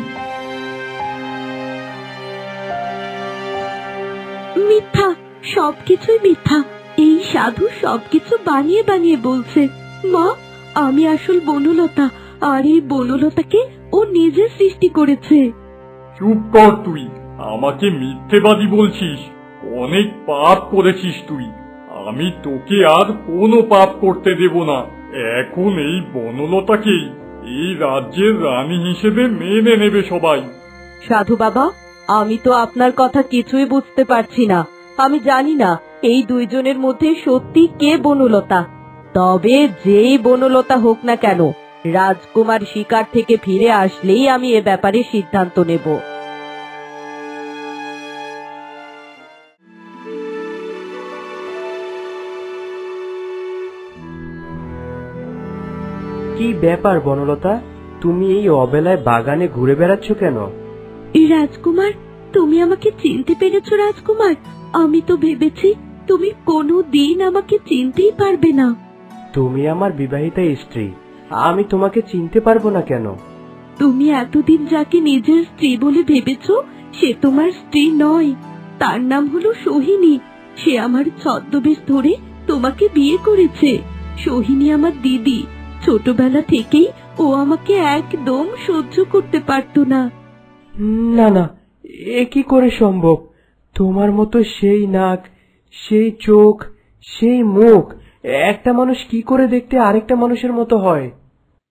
মিথ্যা, সবকিছুই মিথ্যা। এই সাধু সবকিছু বানিয়ে বানিয়ে বলছে। মা, আমি আসল বনলতা, আর এই বনলতাকে ও নিজে সৃষ্টি করেছে। চুপ কর তুই, আমাকে মিথ্যেবাদী বলছিস। অনেক পাপ করেছিস তুই। আমি তোকে আর কোনো পাপ করতে দেব না। এখন এই বনলতাকেই এই রাজ্যের রানী হিসেবে মেনে নেবে সবাই। সাধু বাবা, আমি তো আপনার কথা কিছুই বুঝতে পারছি না। আমি জানি না এই দুইজনের মধ্যে সত্যি কে বনলতা। তবে যেই বনলতা হোক না কেন, রাজকুমার শিকার থেকে ফিরে আসলেই আমি এ ব্যাপারে সিদ্ধান্ত নেব। কি ব্যাপার বনলতা? তুমি এই অবেলায় বাগানে ঘুরে বেড়াচ্ছ কেন? রাজকুমার, তুমি আমাকে চিনতে পেরেছো রাজকুমার? আমি তো ভেবেছি তুমি কোনো দিন আমাকে চিনতেই পারবে না। তুমি আমার বিবাহিতা স্ত্রী, আমি তোমাকে চিনতে পারবো না কেন? তুমি এতদিন যাকে নিজের স্ত্রী বলে ভেবেছো সে তোমার স্ত্রী নয়, তার নাম হলো সোহিনী। সে আমার ছদ্মবেশ ধরে তোমাকে বিয়ে করেছে। সোহিনী আমার দিদি। ছোটবেলা থেকেই ও আমাকে একদম সহ্য করতে পারতো না। না না, এ কি করে সম্ভব? তোমার মতো সেই নাক, সেই চোখ, সেই মুখ, একটা মানুষ কি করে দেখতে আরেকটা মানুষের মতো হয়?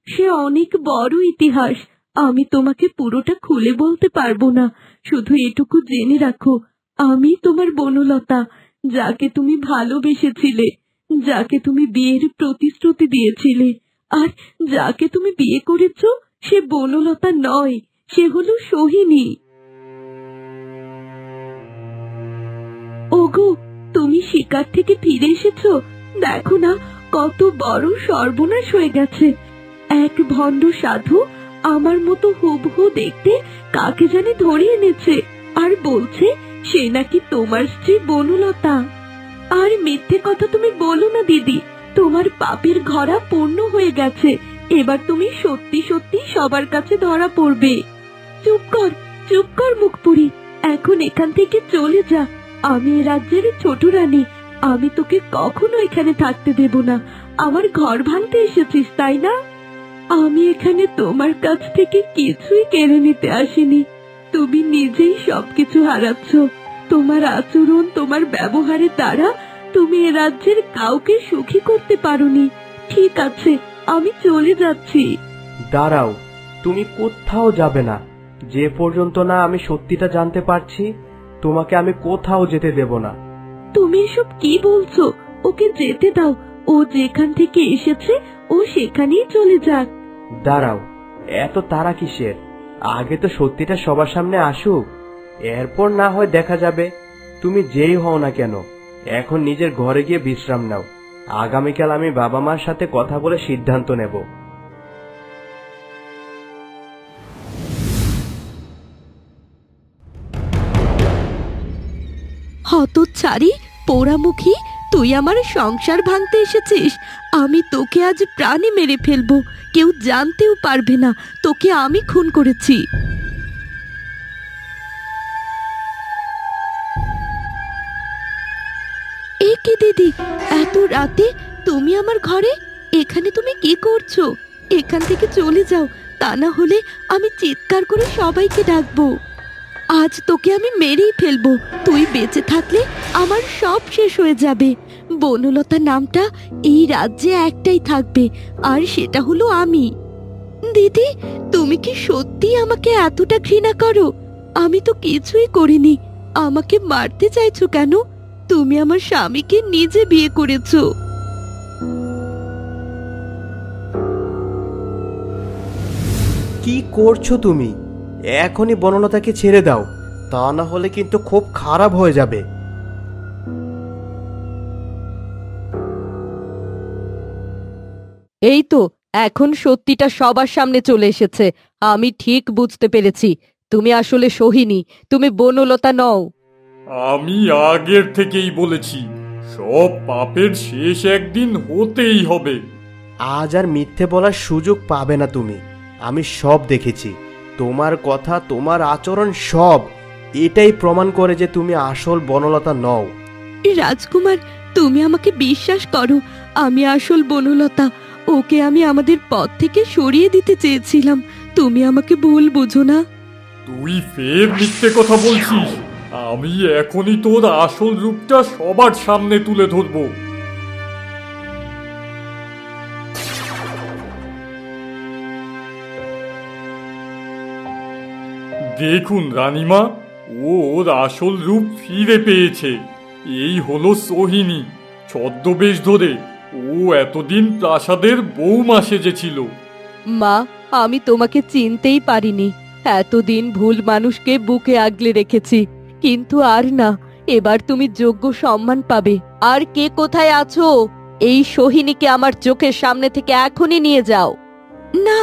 সে অনেক বড় ইতিহাস, আমি তোমাকে পুরোটা খুলে বলতে পারবো না। শুধু এটুকু জেনে রাখো, আমি তোমার বনলতা, যাকে তুমি ভালোবেসেছিলে, যাকে তুমি বিয়ের প্রতিশ্রুতি দিয়েছিলে। আর যাকে তুমি বিয়ে করেছো সে বনলতা নয়, সে হলো সোহিনী। ওগো, তুমি শিকার থেকে ফিরে এসেছো। দেখো না কত বড় সর্বনাশ হয়ে গেছে। এক ভণ্ড সাধু আমার মতো হুবহু দেখতে কাকে জানি ধরে এনেছে, আর বলছে সে নাকি তোমার স্ত্রী বনলতা। আর মিথ্যে কথা তুমি বলো না দিদি, তোমার পাপের ঘড়া পূর্ণ হয়ে গেছে। এবার তুমি সত্যি সত্যি সবার কাছে ধরা পড়বে। চুপ কর মুখপুরি, এখন এখান থেকে চলে যা। আমি এ রাজ্যের ছোট রানী, আমি তোকে কখনো এখানে থাকতে দেব না। আমার ঘর ভাঙতে এসেছিস তাই না? আমি এখানে তোমার কাছ থেকে কিছুই কেড়ে নিতে আসিনি। তুমি নিজেই সবকিছু হারাচ্ছ। তোমার আচরণ, তোমার ব্যবহারের দ্বারা তুমি এ রাজ্যের কাউকে সুখী করতে পারোনি। ঠিক আছে, আমি চলে যাচ্ছি। দাঁড়াও, তুমি কোথাও যাবে না। যে পর্যন্ত না আমি সত্যিটা জানতে পারছি, তোমাকে আমি কোথাও যেতে দেব না। তুমি এসব কি বলছো? ওকে যেতে দাও। ও যেখান থেকে এসেছে ও সেখানেই চলে যাক। দাঁড়াও, এত তাড়া কিসের? আগে তো সত্যিটা সবার সামনে আসুক, এরপর না হয় দেখা যাবে। তুমি যেই হও না কেন, এখন নিজের ঘরে গিয়ে বিশ্রাম নাও। আগামীকাল আমি বাবা মার সাথে কথা বলে সিদ্ধান্ত নেব। হতচ্ছাড়ি, পোড়ামুখী, তুই আমার সংসার ভাঙতে এসেছিস। আমি তোকে আজ প্রাণে মেরে ফেলবো, কেউ জানতেও পারবে না তোকে আমি খুন করেছি। এ কি দিদি, এত রাতে তুমি আমার ঘরে? এখানে তুমি কি করছো? এখান থেকে চলে যাও, তা না হলে আমি চিৎকার করে সবাইকে ডাকবো। আজ তোকে আমি মেরেই ফেলবো। তুই বেঁচে থাকলে আমার সব শেষ হয়ে যাবে। বনলতা নামটা এই রাজ্যে একটাই থাকবে, আর সেটা হলো আমি। দিদি, তুমি কি সত্যি আমাকে এতটা ঘৃণা করো? আমি তো কিছুই করিনি, আমাকে মারতে চাইছো কেন? তুমি আমার স্বামীকে নিজে বিয়ে করেছো। কি করছো তুমি? এখনই বনলতাকে ছেড়ে দাও, তা না হলে কিন্তু খুব খারাপ হয়ে যাবে। এই তো এখন সত্যিটা সবার সামনে চলে এসেছে। আমি ঠিক বুঝতে পেরেছি, তুমি আসলে সোহিনী, তুমি বনলতা নও। আমি আগের থেকেই বলেছি, সব পাপের শেষ একদিন হতেই হবে। আজ আর মিথ্যে বলার সুযোগ পাবে না তুমি। আমি সব দেখেছি, তোমার কথা, তোমার আচরণ সব এটাই প্রমাণ করে যে তুমি আসল বনলতা নও। রাজকুমার, তুমি আমাকে বিশ্বাস করো, আমি আসল বনলতা। ওকে আমি আমাদের পথ থেকে সরিয়ে দিতে চেয়েছিলাম, তুমি আমাকে ভুল বুঝো না। তুই ফের মিথ্যে কথা বলছিস। আমি এখনই তোর আসল রূপটা সবার সামনে তুলে ধরবো। দেখুন রানীমা, ও ওর আসল রূপ ফিরে পেয়েছে। এই হলো সোহিনী। ছদ্মবেশ ধরে ও এতদিন প্রাসাদের বউমা সেজেছিল। মা, আমি তোমাকে চিনতেই পারিনি। এতদিন ভুল মানুষকে বুকে আগলে রেখেছি, কিন্তু আর না, এবার তুমি যোগ্য সম্মান পাবে। আর কে কোথায় আছো? এই সোহিনীকে আমার চোখের সামনে থেকে এখনই নিয়ে যাও। না,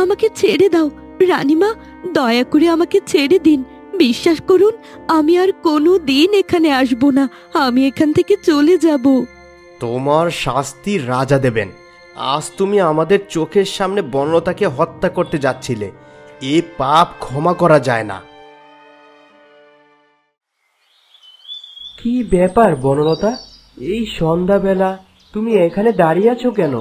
আমাকে ছেড়ে দাও রানীমা, দয়া করে আমাকে ছেড়ে দিন। বিশ্বাস করুন, আমি আর কোনো দিন এখানে আসবো না। আমি এখান থেকে চলে যাব। তোমার শাস্তি রাজা দেবেন। আজ তুমি আমাদের চোখের সামনে বনলতাকে হত্যা করতে যাচ্ছিলে, এ পাপ ক্ষমা করা যায় না। কি ব্যাপার বনলতা, এই সন্ধ্যাবেলা তুমি এখানে দাঁড়িয়ে আছো কেন?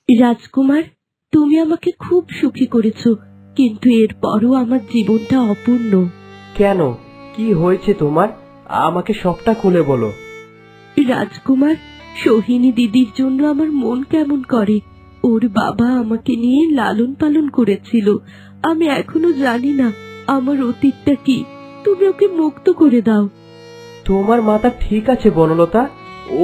রাজকুমার, তুমি আমাকে খুব সুখী করেছো, কিন্তু এরপরও আমার জীবনটা অপূর্ণ। কেন, কি হয়েছে তোমার? আমাকে সবটা খুলে বলো। রাজকুমার, সোহিনী দিদির জন্য আমার মন কেমন করে। ওর বাবা আমাকে নিয়ে লালন পালন করেছিল। আমি এখনো জানি না আমার অতীতটা কি। তুমি ওকে মুক্ত করে দাও। তোমার মাথা ঠিক আছে বনলতা,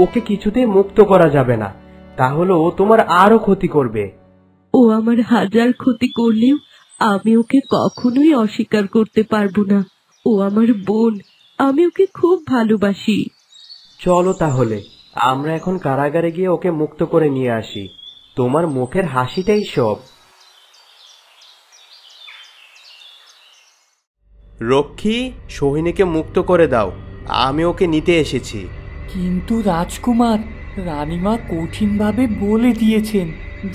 ওকে কিছুতেই মুক্ত করা যাবে না, তাহলে ও তোমার আরো ক্ষতি করবে। ও আমার হাজার ক্ষতি করলেও আমি ওকে কখনোই অস্বীকার করতে পারবো না। ও আমার বোন, আমি ওকে খুব ভালোবাসি। চলো তাহলে আমরা এখন কারাগারে গিয়ে ওকে মুক্ত করে নিয়ে আসি। তোমার মুখের হাসিটাই সব। রক্ষী, সোহিনীকে মুক্ত করে দাও, আমি ওকে নিতে এসেছি। কিন্তু রাজকুমার, রানীমা কঠিনভাবে বলে দিয়েছেন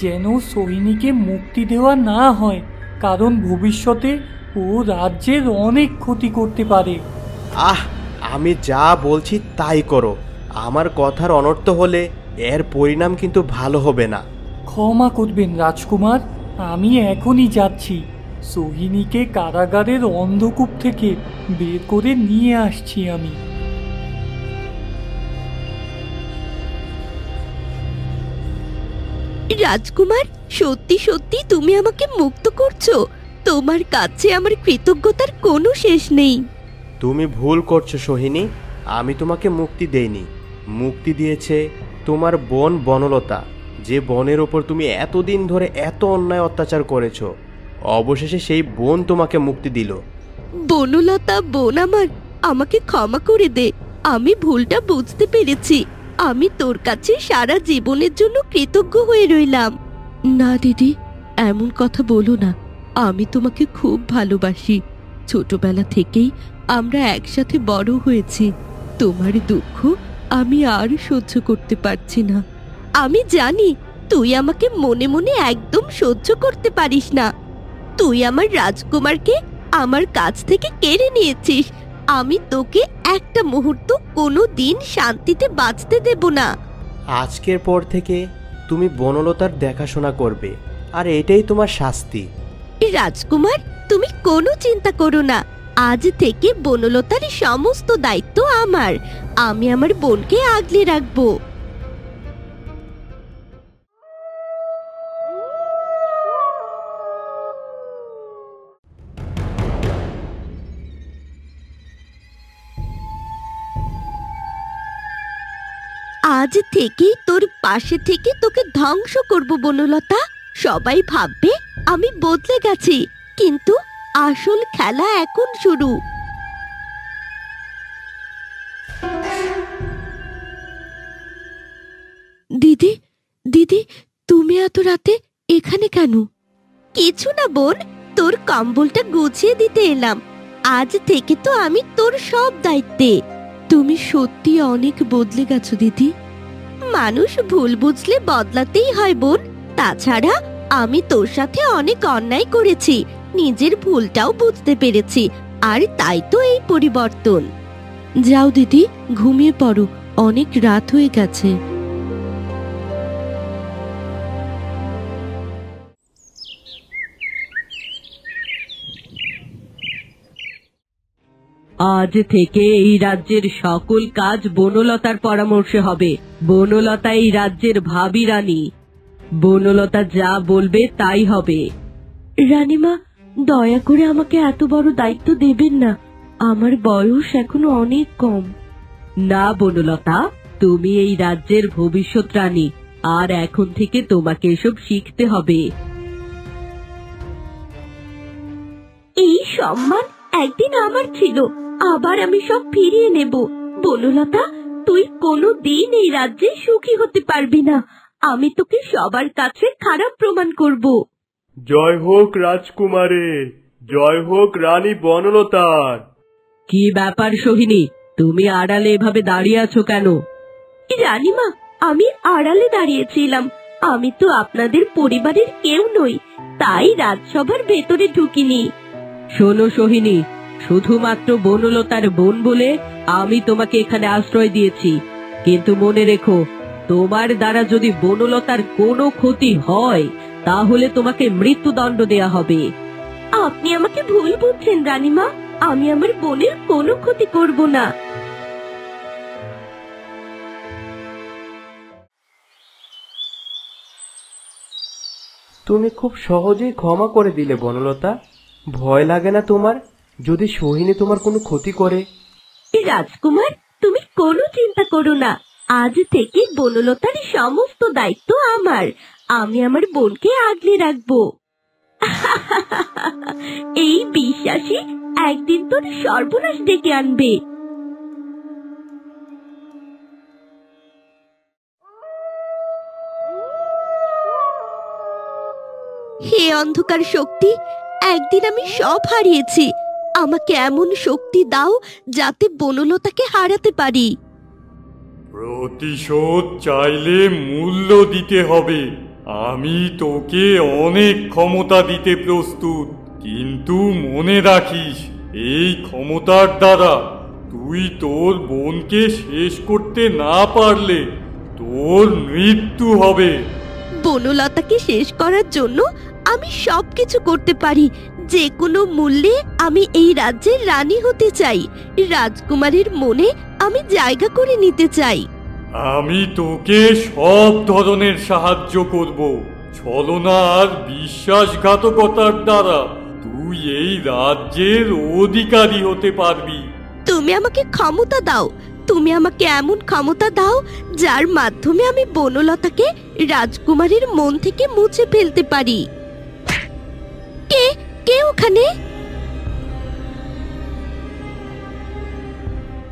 যেন সোহিনীকে মুক্তি দেওয়া না হয়, কারণ ভবিষ্যতে ও রাজ্যের অনেক ক্ষতি করতে পারে। আমি যা বলছি তাই করো। আমার কথার অনর্থ হলে এর পরিণাম কিন্তু ভালো হবে না। ক্ষমা করবেন রাজকুমার, আমি এখনই যাচ্ছি। সোহিনীকে কারাগারের অন্ধকূপ থেকে বের করে নিয়ে আসছি আমি। রাজকুমার, সত্যি সত্যি তুমি আমাকে মুক্ত করছো। তোমার কাছে আমার কৃতজ্ঞতার কোনো শেষ নেই। তুমি ভুল করছো সোহিনী, আমি তোমাকে মুক্তি দেইনি। মুক্তি দিয়েছে তোমার বোন বনলতা, যে বনের ওপর তুমি এতদিন ধরে এত অন্যায় অত্যাচার করেছো। অবশেষে সেই বোন তোমাকে মুক্তি দিল। বনলতা বোন আমার, আমাকে ক্ষমা করে দে। আমি ভুলটা বুঝতে পেরেছি। আমি তোর কাছে সারা জীবনের জন্য কৃতজ্ঞ হয়ে রইলাম। না দিদি, এমন কথা বলো না। আমি তোমাকে খুব ভালোবাসি। ছোটবেলা থেকেই আমরা একসাথে বড় হয়েছি। তোমার দুঃখ আমি আর সহ্য করতে পারছি না। আমি জানি তুই আমাকে মনে মনে একদম সহ্য করতে পারিস না। তুই আমার রাজকুমারকে আমার কাছ থেকে কেড়ে নিয়েছিস। আমি তোকে একটা মুহূর্ত কোনো দিন শান্তিতে বাঁচতে দেব না। আজকের পর থেকে তুমি বনলতার দেখাশোনা করবে, আর এটাই তোমার শাস্তি। রাজকুমার, তুমি কোনো চিন্তা করো না। আজ থেকে বনলতার সমস্ত দায়িত্ব আমার। আমি আমার বোনকে আগলে রাখবো। আজ থেকেই তোর পাশে থেকে তোকে ধ্বংস করব বনলতা। সবাই ভাববে আমি বদলে গেছি, কিন্তু আসল খেলা এখন শুরু। দিদি, দিদি, তুমি এত রাতে এখানে কেন? কিছু না বোন, তোর কম্বলটা গুছিয়ে দিতে এলাম। আজ থেকে তো আমি তোর সব দায়িত্বে। তুমি সত্যি অনেক বদলে গেছো দিদি। মানুষ ভুল বুঝলে বদলাতেই হয় বোন। তাছাড়া আমি তোর সাথে অনেক অন্যায় করেছি, নিজের ভুলটাও বুঝতে পেরেছি, আর তাই তো এই পরিবর্তন। যাও দিদি, ঘুমিয়ে পড়ো, অনেক রাত হয়ে গেছে। আজ থেকে এই রাজ্যের সকল কাজ বনলতার পরামর্শে হবে। বনলতা এই রাজ্যের ভাবী রানী। বনলতা যা বলবে তাই হবে। রানীমা, দয়া করে আমাকে এত বড় দায়িত্ব দেবেন না। আমার বয়স এখনো অনেক কম। না বনলতা, তুমি এই রাজ্যের ভবিষ্যৎ রানী, আর এখন থেকে তোমাকে এসব শিখতে হবে। এই সম্মান একদিন আমার ছিল, আবার আমি সব ফিরিয়ে নেব। বনলতা, তুই কোনোদিন এই রাজ্যে সুখী হতে পারবি না। আমি তোকে সবার কাছে খারাপ প্রমাণ করব। জয় হোক রাজকুমারের, জয় হোক রানী বনলতার। কি ব্যাপার সোহিনী, তুমি আড়ালে এভাবে দাঁড়িয়ে আছো কেন? রানীমা, আমি আড়ালে দাঁড়িয়েছিলাম। আমি তো আপনাদের পরিবারের কেউ নই, তাই রাজসভার ভেতরে ঢুকিনি। শোনো সোহিনী, শুধুমাত্র বনলতার বোন বলে আমি তোমাকে এখানে আশ্রয় দিয়েছি, কিন্তু মনে রেখো, তোমার দ্বারা যদি বনলতার কোনো ক্ষতি হয় তাহলে তোমাকে মৃত্যুদণ্ড দেয়া হবে। আপনি আমাকে ভুল বুঝছেন রানীমা, আমি আমার বোনের কোনো ক্ষতি করব না। তুমি খুব সহজেই ক্ষমা করে দিলে বনলতা। ভয় লাগে না তোমার যদি সোহিনী তোমার কোনো ক্ষতি করে? রাজকুমার, তুমি কোনো চিন্তা করো না। আজ থেকে বনলতার সমস্ত দায়িত্ব আমার। আমি আমার বোনকে আগলে রাখবো। এই বিশ্বাসে একদিন তোর সর্বনাশ ডেকে আনবে। হে অন্ধকার শক্তি, একদিন আমি সব হারিয়েছি, আমাকে এমন শক্তি দাও যাতে বনলতাকে হারাতে পারি। প্রতিশোধ চাইলে মূল্য দিতে হবে। আমি তোকে অনেক ক্ষমতা দিতে প্রস্তুত, কিন্তু মনে রাখিস, এই ক্ষমতার দ্বারা তুই তোর বোনকে শেষ করতে না পারলে তোর মৃত্যু হবে। বনলতাকে শেষ করার জন্য আমি সবকিছু করতে পারি। যে কোনো মূল্যে আমি এই রাজ্যের রানী হতে চাই। রাজকুমারের মনে আমি জায়গা করে নিতে চাই। আমি তোকে সব ধরনের সাহায্য করব। ছলনা আর বিশ্বাসঘাতকতার দ্বারা তুই এই রাজ্যের অধিকারী হতে পারবি। তুমি আমাকে ক্ষমতা দাও, তুমি আমাকে এমন ক্ষমতা দাও যার মাধ্যমে আমি বনলতাকে রাজকুমারের মন থেকে মুছে ফেলতে পারি। কে কে ওখানে?